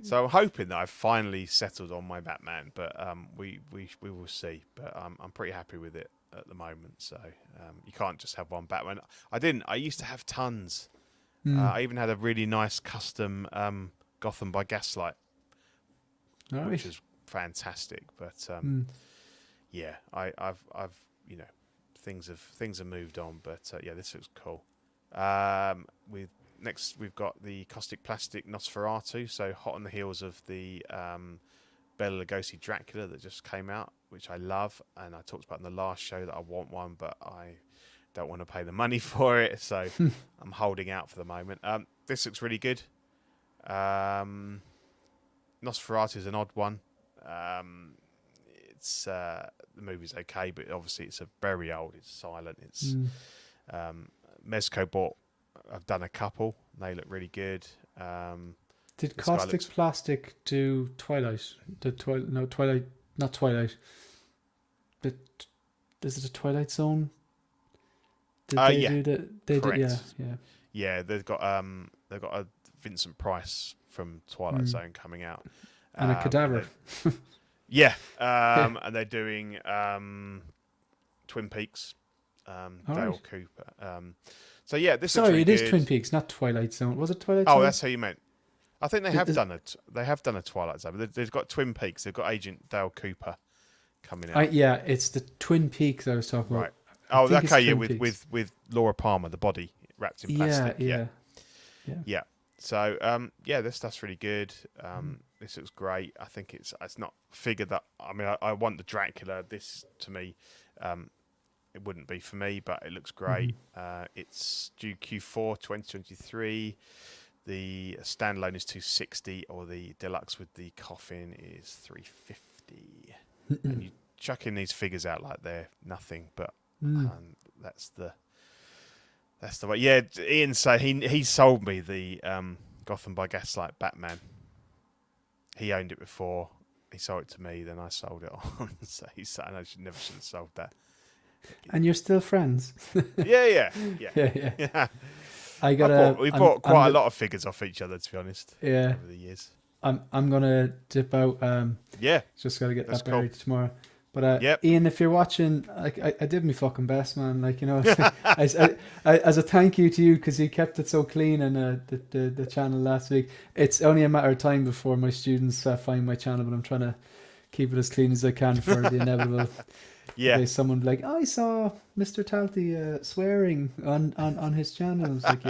So I'm hoping that I've finally settled on my Batman, but we will see. But I'm pretty happy with it at the moment. So you can't just have one Batman. I used to have tons. I even had a really nice custom Gotham by Gaslight, which was fantastic. But yeah, I've things have moved on. But yeah, this looks cool. Next, we've got the Caustic Plastic Nosferatu, so hot on the heels of the Bela Lugosi Dracula that just came out, which I love, and I talked about in the last show that I want one, but I don't want to pay the money for it, so I'm holding out for the moment. This looks really good. Nosferatu is an odd one. It's the movie's okay, but obviously it's a very old. It's silent. It's Mezco bought. I've done a couple. They look really good. Did Caustic Plastic do Twilight? Twilight, not Twilight. Is it a Twilight Zone? Did they do that? They correct. did, yeah. Yeah, they've got a Vincent Price from Twilight Zone coming out, and a Cadaver. And they're doing Twin Peaks. Dale Cooper. So yeah, this. Sorry, really it is good. Twin Peaks, not Twilight Zone. Was it Twilight Zone? Oh, that's how you meant. I think they have done it. They have done a Twilight Zone. But they've got Twin Peaks. They've got Agent Dale Cooper coming out. Yeah, it's the Twin Peaks I was talking about. Right. Oh, okay. Yeah, with with Laura Palmer, the body wrapped in plastic. Yeah. So this stuff's really good. This looks great. I think it's not a figure that I want the Dracula. This to me, it wouldn't be for me, but it looks great. It's due Q4 2023. The standalone is 260, or the deluxe with the coffin is 350. And you chuck in these figures out like they're nothing, but that's the way. Yeah, Ian said he sold me the Gotham by Gaslight Batman. He owned it before. He sold it to me, then I sold it on. So he said, I should have sold that. And you're still friends? Yeah. We bought quite a lot of figures off each other, to be honest. Yeah. Over the years. I'm gonna dip out. Just gotta get that buried tomorrow. But Ian, if you're watching, I did my fucking best, man. As a thank you to you, because you kept it so clean and the channel last week. It's only a matter of time before my students find my channel, but I'm trying to keep it as clean as I can for the inevitable. Yeah. Someone like, I saw Mr. Talty swearing on his channel. I was like,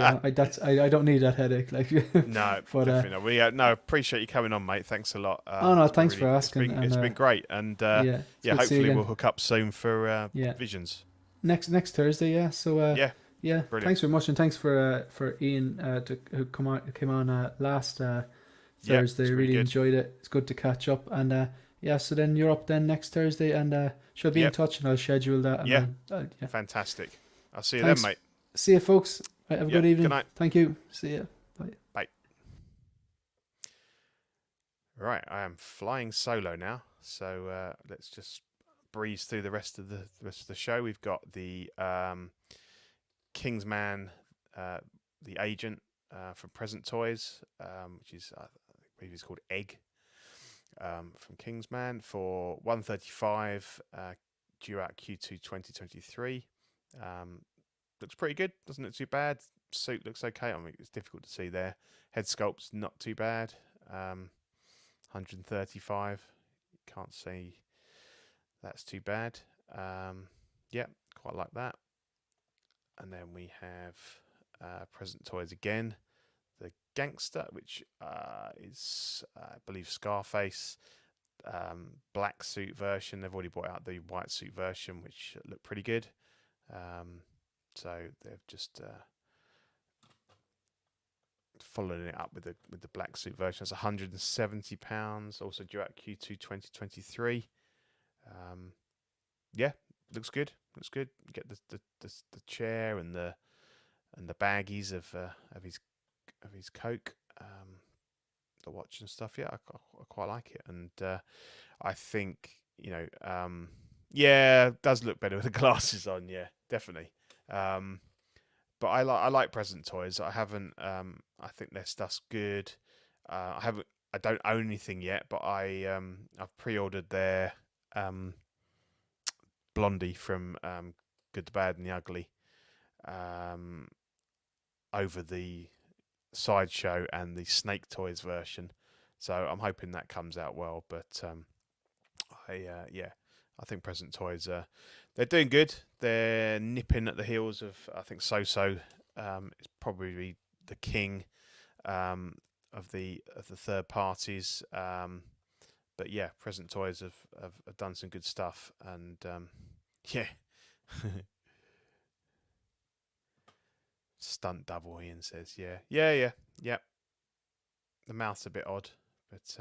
I don't need that headache. No, but, definitely not. We appreciate you coming on, mate. Thanks a lot. Thanks for asking. It's been great, and hopefully we'll hook up soon for Visions next Thursday. Yeah. So brilliant. Thanks very much, and thanks for Ian who came on last Thursday. Really enjoyed it. It's good to catch up, and so then you're up then next Thursday, and she'll be in touch, and I'll schedule that. And fantastic. I'll see you then, mate. See you, folks. Right, have a good evening. Good night. Thank you. See you. Bye. Right, I am flying solo now, so let's just breeze through the rest of the show. We've got the Kingsman, the agent from Present Toys, which is I believe it's called Egg. From Kingsman for 135, due out Q2 2023. Looks pretty good, doesn't look too bad. Suit looks okay. It's difficult to see there. Head sculpt's not too bad. 135. Can't see that's too bad. Quite like that. And then we have Present Toys again. The Gangster, which is, I believe, Scarface, black suit version. They've already brought out the white suit version, which looked pretty good. So they've just following it up with the black suit version. It's £170. Also due out Q2 2023. Looks good. Looks good. You get the chair and the baggies of his coke, the watch and stuff. I quite like it, and I think it does look better with the glasses on. Yeah, definitely. But I like Present Toys. I haven't. I think their stuff's good. I I don't own anything yet, but I've pre-ordered their Blondie from Good, the Bad, and the Ugly over the Sideshow and the Snake Toys version. So I'm hoping that comes out well. But I think Present Toys they're doing good. They're nipping at the heels of, I think, So. It's probably the king of the third parties. But yeah, Present Toys have done some good stuff, and yeah. Stunt double, Ian says. Yeah. The mouth's a bit odd, but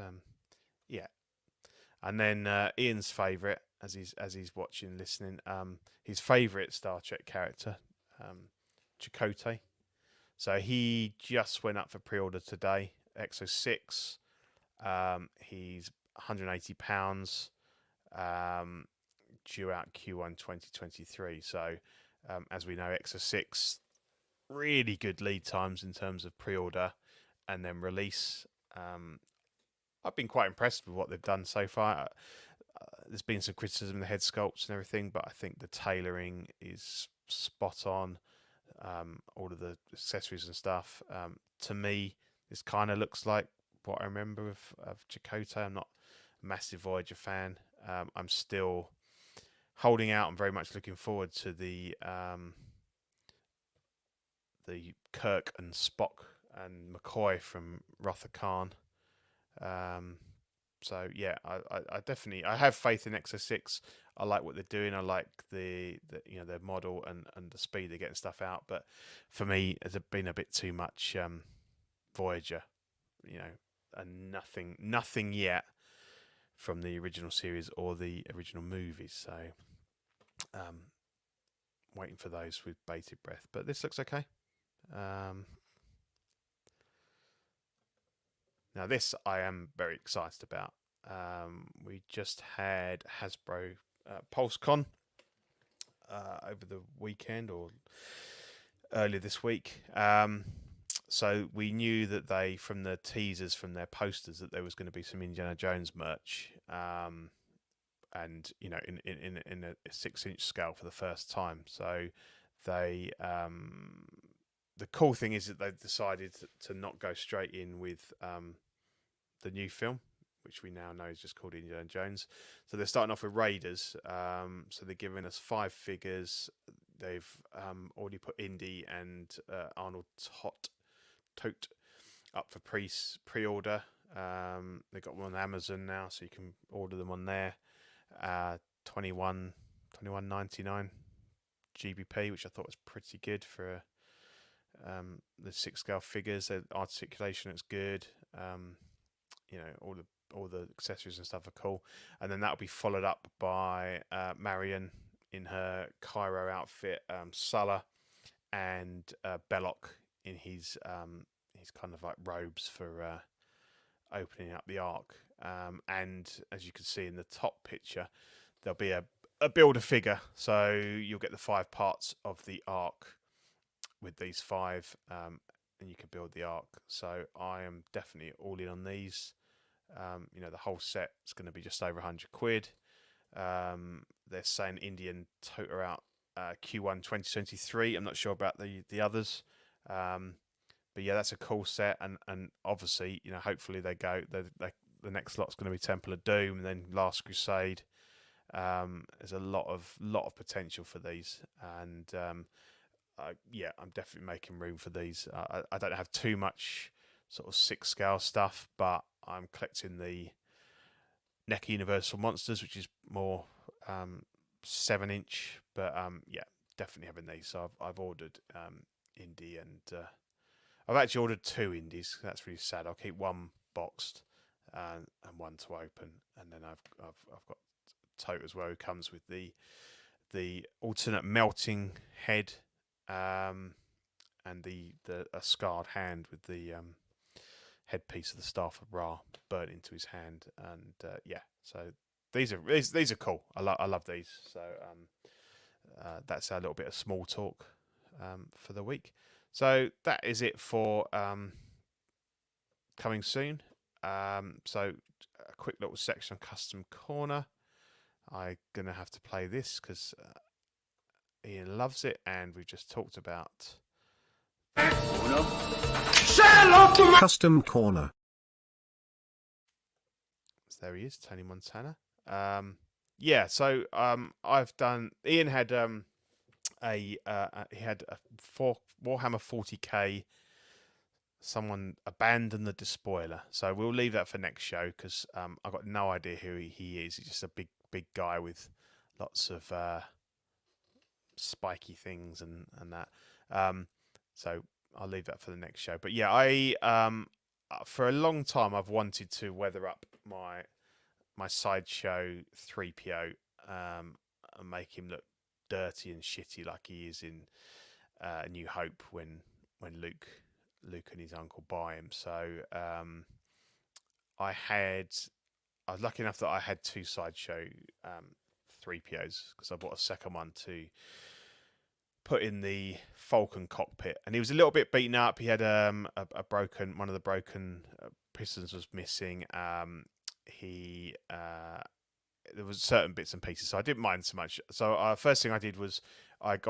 yeah. And then Ian's favourite, as he's watching, listening, his favourite Star Trek character, Chakotay. So he just went up for pre-order today. Exo 6. He's £180. Due out Q1 2023. So as we know, Exo 6, really good lead times in terms of pre-order and then release. I've been quite impressed with what they've done so far. There's been some criticism of the head sculpts and everything, but I think the tailoring is spot on. All of the accessories and stuff. To me, this kind of looks like what I remember of Chakotay. I'm not a massive Voyager fan. I'm still holding out. I'm very much looking forward to the Kirk and Spock and McCoy from Wrath of Khan. So yeah, I definitely have faith in Exo 6. I like what they're doing. I like the their model and the speed they're getting stuff out. But for me, it's been a bit too much Voyager, and nothing yet from the original series or the original movies. So waiting for those with bated breath. But this looks okay. Now this I am very excited about. We just had Hasbro PulseCon over the weekend or earlier this week. So we knew that they, from the teasers, from their posters, that there was going to be some Indiana Jones merch, and in a 6-inch scale for the first time. So they the cool thing is that they've decided to not go straight in with the new film, which we now know is just called Indiana Jones. So they're starting off with Raiders. So they're giving us 5 figures. They've already put Indy and Arnold Tote up for pre-order. They've got them on Amazon now, so you can order them on there. $21.99 GBP, which I thought was pretty good for the 6-scale figures. The articulation is good. All the accessories and stuff are cool. And then that'll be followed up by Marion in her Cairo outfit, Sulla, and Belloc in his kind of like robes for opening up the Ark. And as you can see in the top picture, there'll be a builder figure. So you'll get the 5 parts of the Ark with these 5, and you can build the Ark. So I am definitely all in on these. The whole set is going to be just over £100. They're saying Indian Tote are out Q1 2023. I'm not sure about the others, but yeah, that's a cool set. And obviously, hopefully they go. The next lot's going to be Temple of Doom, and then Last Crusade. There's a lot of potential for these, and I'm definitely making room for these. I don't have too much sort of 6-scale stuff, but I'm collecting the NECA Universal Monsters, which is more 7-inch. But definitely having these. So I've ordered Indy, and I've actually ordered 2 Indies. That's really sad. I'll keep one boxed and one to open, and then I've got Tote as well, who comes with the alternate melting head, and a scarred hand with the headpiece of the Staff of Ra burnt into his hand. And so these are cool. I love these. So that's a little bit of small talk for the week. So that is it for coming soon. So a quick little section on Custom Corner. I'm going to have to play this because Ian loves it, and we've just talked about... Custom Corner. So there he is, Tony Montana. Yeah, so I've done... Ian had he had a Warhammer 40k. Someone abandoned the despoiler, so we'll leave that for next show because I've got no idea who he is. He's just a big guy with lots of spiky things and that. So I'll leave that for the next show. But yeah, I for a long time I've wanted to weather up my sideshow 3PO and make him look dirty and shitty like he is in A New Hope when Luke and his uncle buy him. So I was lucky enough that I had 2 sideshow 3POs because I bought a second one to put in the Falcon cockpit, and he was a little bit beaten up. He had a broken, one of the broken pistons was missing. There was certain bits and pieces, so I didn't mind so much. So first thing I did was I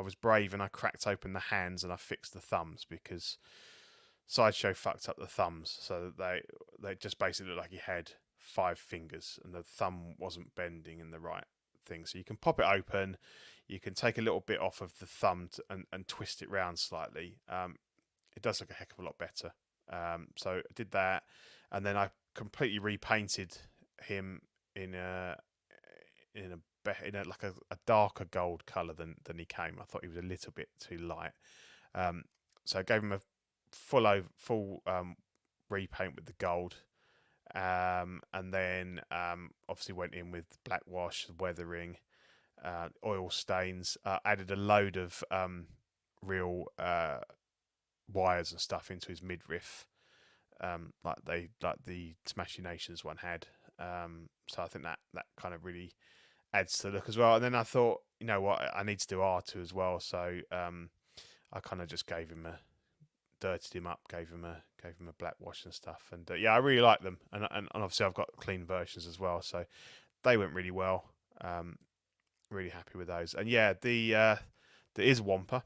was brave and I cracked open the hands and I fixed the thumbs because Sideshow fucked up the thumbs, so they just basically looked like he had 5 fingers and the thumb wasn't bending in the right thing. So you can pop it open, you can take a little bit off of the thumb and twist it round slightly. It does look a heck of a lot better. So I did that, and then I completely repainted him in a darker gold color than he came. I thought he was a little bit too light. So I gave him a full repaint with the gold, and then obviously went in with black wash, weathering, oil stains. Added a load of real wires and stuff into his midriff, like the Smashing Nations one had. So I think that kind of really adds to the look as well. And then I thought, you know what, I need to do R2 as well. So I kind of just dirtied him up, gave him a black wash and stuff. And yeah, I really like them. And obviously I've got clean versions as well. So they went really well. Really happy with those. And yeah, there is Wampa.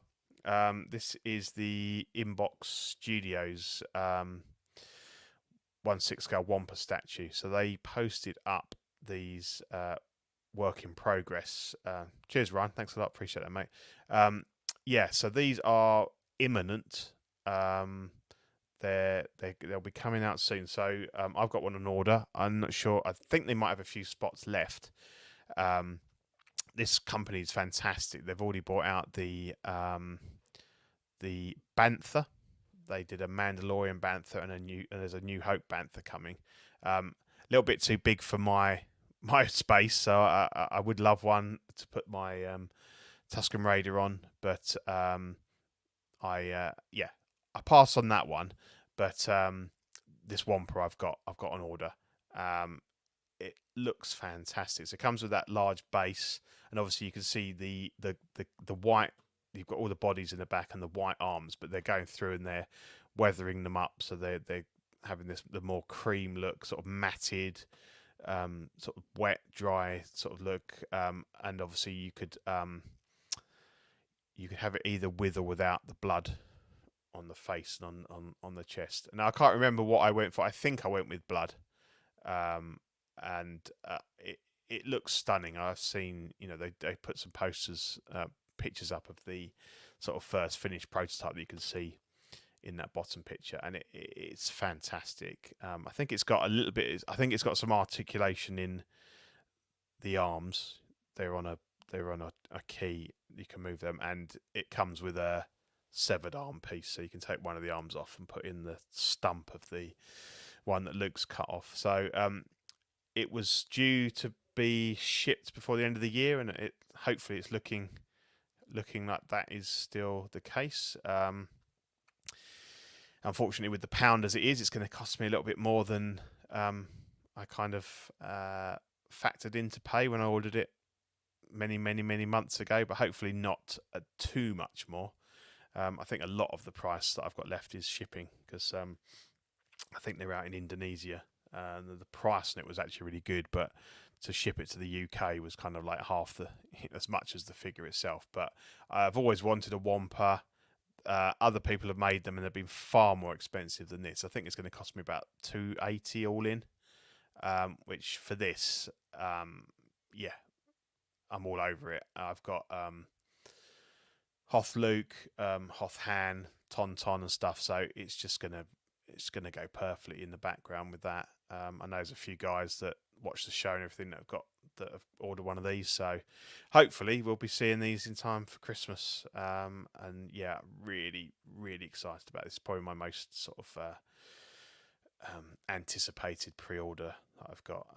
This is the Inbox Studios 1/6 scale Wampa statue. So they posted up these work in progress. Cheers, Ryan. Thanks a lot. Appreciate that, mate. Yeah, so these are imminent. They'll be coming out soon. So I've got one on order. I'm not sure. I think they might have a few spots left. This company is fantastic. They've already bought out the Bantha. They did a Mandalorian Bantha and there's a New Hope Bantha coming. A little bit too big for my space, so I would love one to put my Tusken Raider on, but I pass on that one. But this Wampa I've got on order. It looks fantastic. So it comes with that large base, and obviously you can see the white. You've got all the bodies in the back and the white arms, but they're going through and they're weathering them up, so they're having the more cream look, sort of matted, sort of wet, dry sort of look. And obviously you could have it either with or without the blood on the face and on the chest. And I can't remember what I went for. I think I went with blood, and it looks stunning. I've seen, they put some posters. Pictures up of the sort of first finished prototype that you can see in that bottom picture, and it's fantastic. I think it's got some articulation in the arms. They're on a key. You can move them, and it comes with a severed arm piece, so you can take one of the arms off and put in the stump of the one that Luke's cut off. So it was due to be shipped before the end of the year, and hopefully it's looking like that is still the case. Unfortunately, with the pound as it is, it's going to cost me a little bit more than I kind of factored in to pay when I ordered it many months ago, but hopefully not too much more. I think a lot of the price that I've got left is shipping, because I think they're out in Indonesia. The price on it was actually really good, but to ship it to the UK was kind of like half the as much as the figure itself. But I've always wanted a Wampa. Other people have made them and they've been far more expensive than this. I think it's going to cost me about $280 all in, which for this, yeah, I'm all over it. I've got Hoth Luke, Hoth Han, Tonton and stuff, so it's gonna go perfectly in the background with that. I know there's a few guys that watch the show and everything that have ordered one of these, so hopefully we'll be seeing these in time for Christmas. And yeah, really, really excited about this. It's probably my most sort of anticipated pre-order that I've got.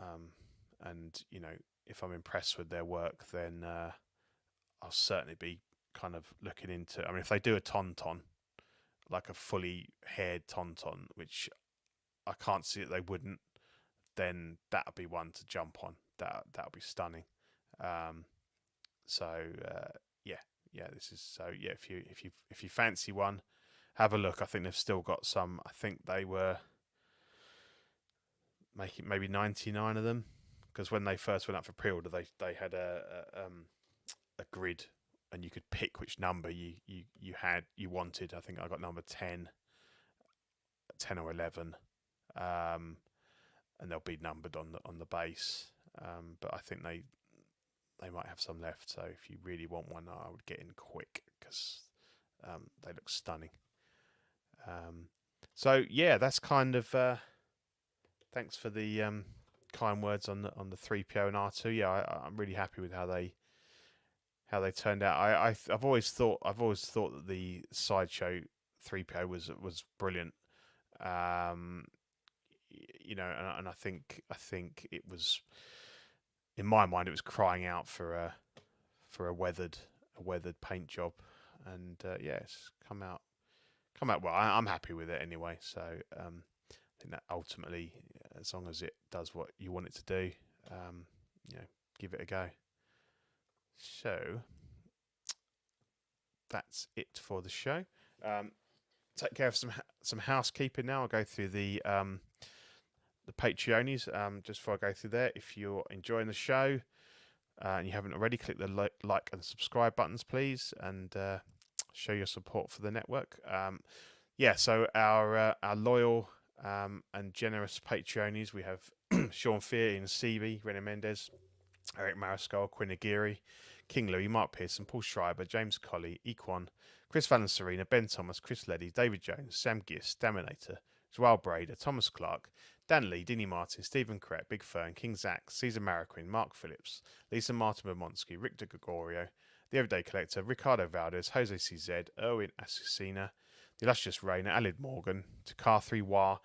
And you know, if I'm impressed with their work, then I'll certainly be kind of looking into. I mean, if they do a Tonton, like a fully haired Tonton, which I can't see that they wouldn't, then that'll be one to jump on. That'll be stunning. So this is so yeah. If you fancy one, have a look. I think they've still got some. I think they were making maybe 99 of them, because when they first went up for pre-order, they had a grid, and you could pick which number you wanted. I think I got number 10 or 11, and they'll be numbered on the base. But I think they might have some left. So if you really want one, I would get in quick, because they look stunning. So yeah, that's kind of. Thanks for the kind words on the 3PO and R2. Yeah, I'm really happy with how they turned out. I've always thought that the Sideshow 3PO was brilliant. You know, and I think it was, in my mind, it was crying out for a weathered paint job, and yeah, it's come out well. I'm happy with it anyway. So I think that ultimately, as long as it does what you want it to do, you know, give it a go. So that's it for the show. Take care of some housekeeping now. I'll go through the Patreonies. Just before I go through there, if you're enjoying the show and you haven't already, click the like and subscribe buttons, please, and show your support for the network. So our loyal and generous Patreonies, we have Sean Fear, Ian Seavey, René Mendez, Eric Mariscal, Quinn Aguirre, King Louis, Mark Pearson, Paul Schreiber, James Colley, Equan, Chris Van Serena, Ben Thomas, Chris Leddy, David Jones, Sam Gist, Daminator, Joel Brader, Thomas Clark, Dan Lee, Dinny Martin, Stephen Crett, Big Fern, King Zach, Cesar Mariquin, Mark Phillips, Lisa Martin Bermonsky, Rick De Gregorio, The Everyday Collector, Ricardo Valdez, Jose CZ, Erwin Asusina, The Illustrious Rainer, Alid Morgan, Takar3 Wah,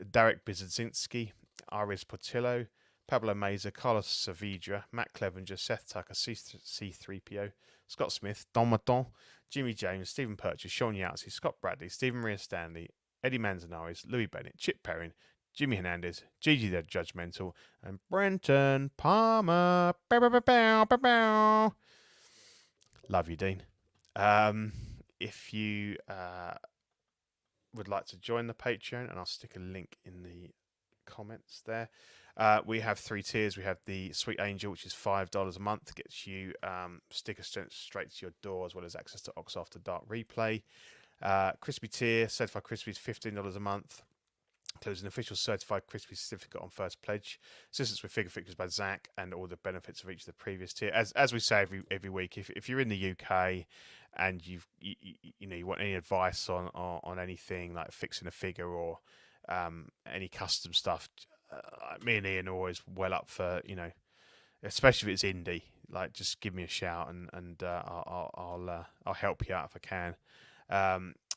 Derek Bizadzinski, Aris Portillo, Pablo Meza, Carlos Saavedra, Matt Clevenger, Seth Tucker, C3PO, Scott Smith, Don Maton, Jimmy James, Stephen Purchase, Sean Yahtzee, Scott Bradley, Stephen Maria Stanley, Eddie Manzanares, Louis Bennett, Chip Perrin, Jimmy Hernandez, Gigi the Judgmental, and Brenton Palmer. Bow, bow, bow, bow, bow, bow. Love you, Dean. If you would like to join the Patreon, and I'll stick a link in the comments there. We have 3 tiers. We have the Sweet Angel, which is $5 a month, gets you stickers sent straight to your door, as well as access to Ox After Dark replay. Crispy tier, Certified Crispy, is $15 a month, includes an official Certified Crispy certificate on first pledge, assistance with figure fixtures by Zach, and all the benefits of each of the previous tier. As we say every week, if you're in the UK and you want any advice on anything like fixing a figure or any custom stuff, me and Ian are always well up for, especially if it's indie. Like, just give me a shout and I'll help you out if I can.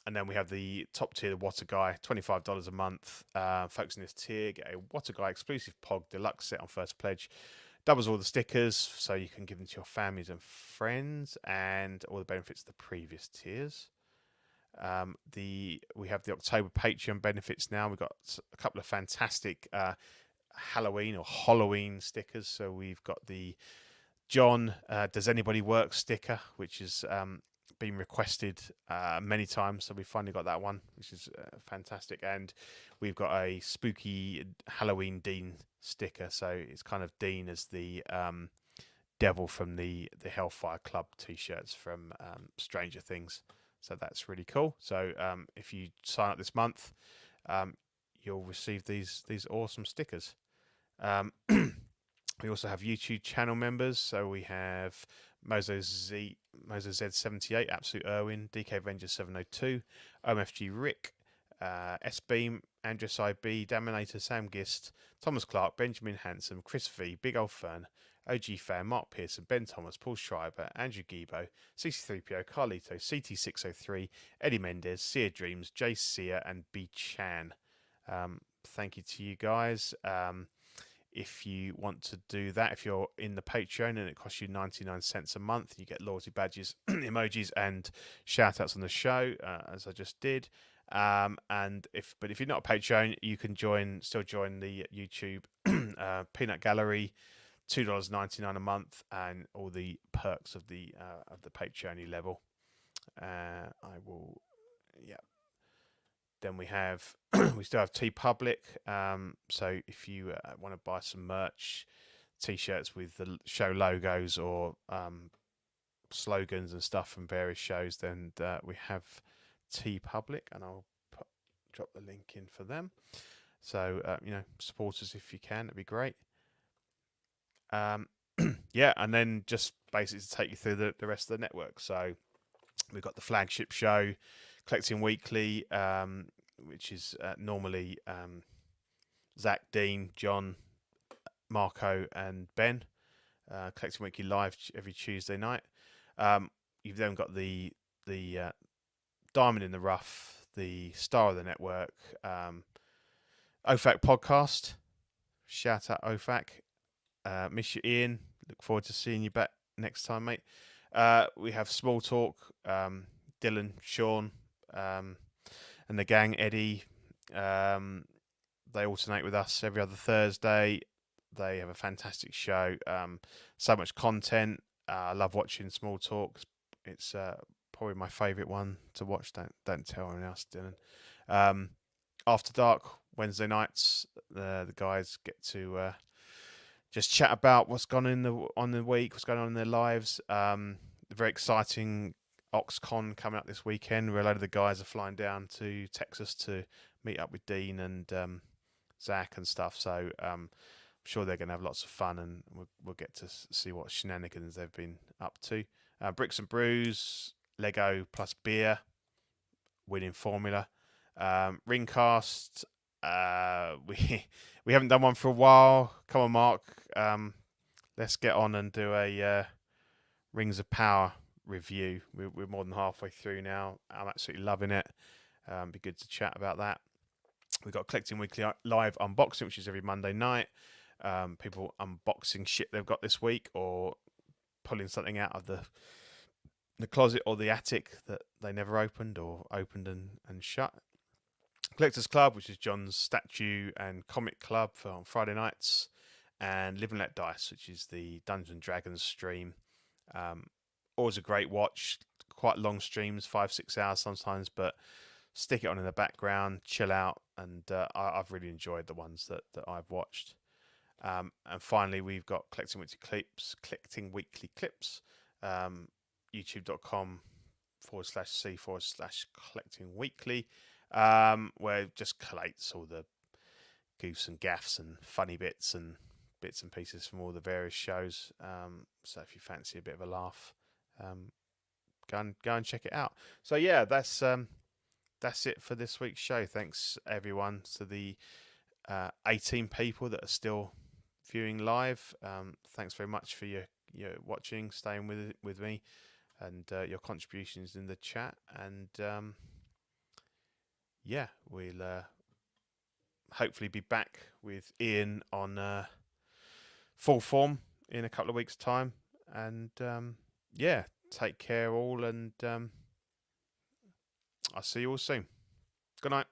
And then we have the top tier, the Water Guy, $25 a month. Folks in this tier get a Water Guy exclusive POG deluxe set on first pledge. Doubles all the stickers, so you can give them to your families and friends, and all the benefits of the previous tiers. We have the October Patreon benefits now. We've got a couple of fantastic Halloween or Halloween stickers. So we've got the John Does Anybody Work sticker, which is been requested many times, so we finally got that one, which is fantastic. And we've got a spooky Halloween Dean sticker, so it's kind of Dean as the devil from the Hellfire Club t-shirts from Stranger Things. So that's really cool. So if you sign up this month, you'll receive these awesome stickers. We also have YouTube channel members. So we have Mozo Z78, Absolute Irwin, DK Avenger 702, OMFG Rick, S Beam, Andress IB, Daminator, Sam Gist, Thomas Clark, Benjamin Hanson, Chris V, Big Old Fern, OG Fan, Mark Pearson, Ben Thomas, Paul Schreiber, Andrew Gibo, CC3PO, Carlito, CT603, Eddie Mendez, Sear Dreams, Jay Sear, and B Chan. Thank you to you guys. If you want to do that, if you're in the Patreon and it costs you 99 cents a month, you get loyalty badges, emojis, and shout outs on the show, as I just did. But if you're not a Patreon, you can still join the YouTube Peanut Gallery, $2.99 a month, and all the perks of the Patreon level. Then we have we still have TeePublic. So if you want to buy some merch, t-shirts with the show logos or slogans and stuff from various shows, then we have TeePublic, and I'll drop the link in for them. So support us if you can. It'd be great. And then just basically to take you through the rest of the network. So we've got the flagship show, Collecting Weekly, which is normally Zach, Dean, John, Marco, and Ben. Collecting Weekly live every Tuesday night. You've then got the Diamond in the Rough, the star of the network, OFAC podcast. Shout out OFAC. Miss you, Ian. Look forward to seeing you back next time, mate. We have Small Talk, Dylan, Sean, and the gang, Eddie. They alternate with us every other Thursday. They have a fantastic show. So much content. I love watching Small Talk. It's probably my favourite one to watch. Don't tell anyone else, Dylan. After Dark, Wednesday nights, the guys get to just chat about what's gone on the week, what's going on in their lives. Very exciting OxCon coming up this weekend, where a lot of the guys are flying down to Texas to meet up with Dean and Zach and stuff. So I'm sure they're going to have lots of fun, and we'll get to see what shenanigans they've been up to. Bricks and Brews, Lego plus beer, winning formula. Ringcast, we haven't done one for a while. Come on, Mark. Let's get on and do a Rings of Power review. We're more than halfway through now. I'm absolutely loving it. Be good to chat about that. We've got Collecting Weekly live unboxing, which is every Monday night. People unboxing shit they've got this week, or pulling something out of the closet or the attic that they never opened, or opened and shut. Collectors Club, which is John's statue and comic club on Friday nights, and Live and Let Dice, which is the Dungeons and Dragons stream. Always a great watch. Quite long streams, 5-6 hours sometimes, but stick it on in the background, chill out, and I've really enjoyed the ones that I've watched. And finally, we've got Collecting Weekly Clips, youtube.com/c/Collecting Weekly, where it just collates all the goofs and gaffs and funny bits and pieces from all the various shows. So if you fancy a bit of a laugh, go and check it out. So yeah, that's it for this week's show. Thanks everyone to the 18 people that are still viewing live. Thanks very much for your watching, staying with me, and your contributions in the chat. And we'll hopefully be back with Ian on full form in a couple of weeks' time. And take care all, and I'll see you all soon. Good night.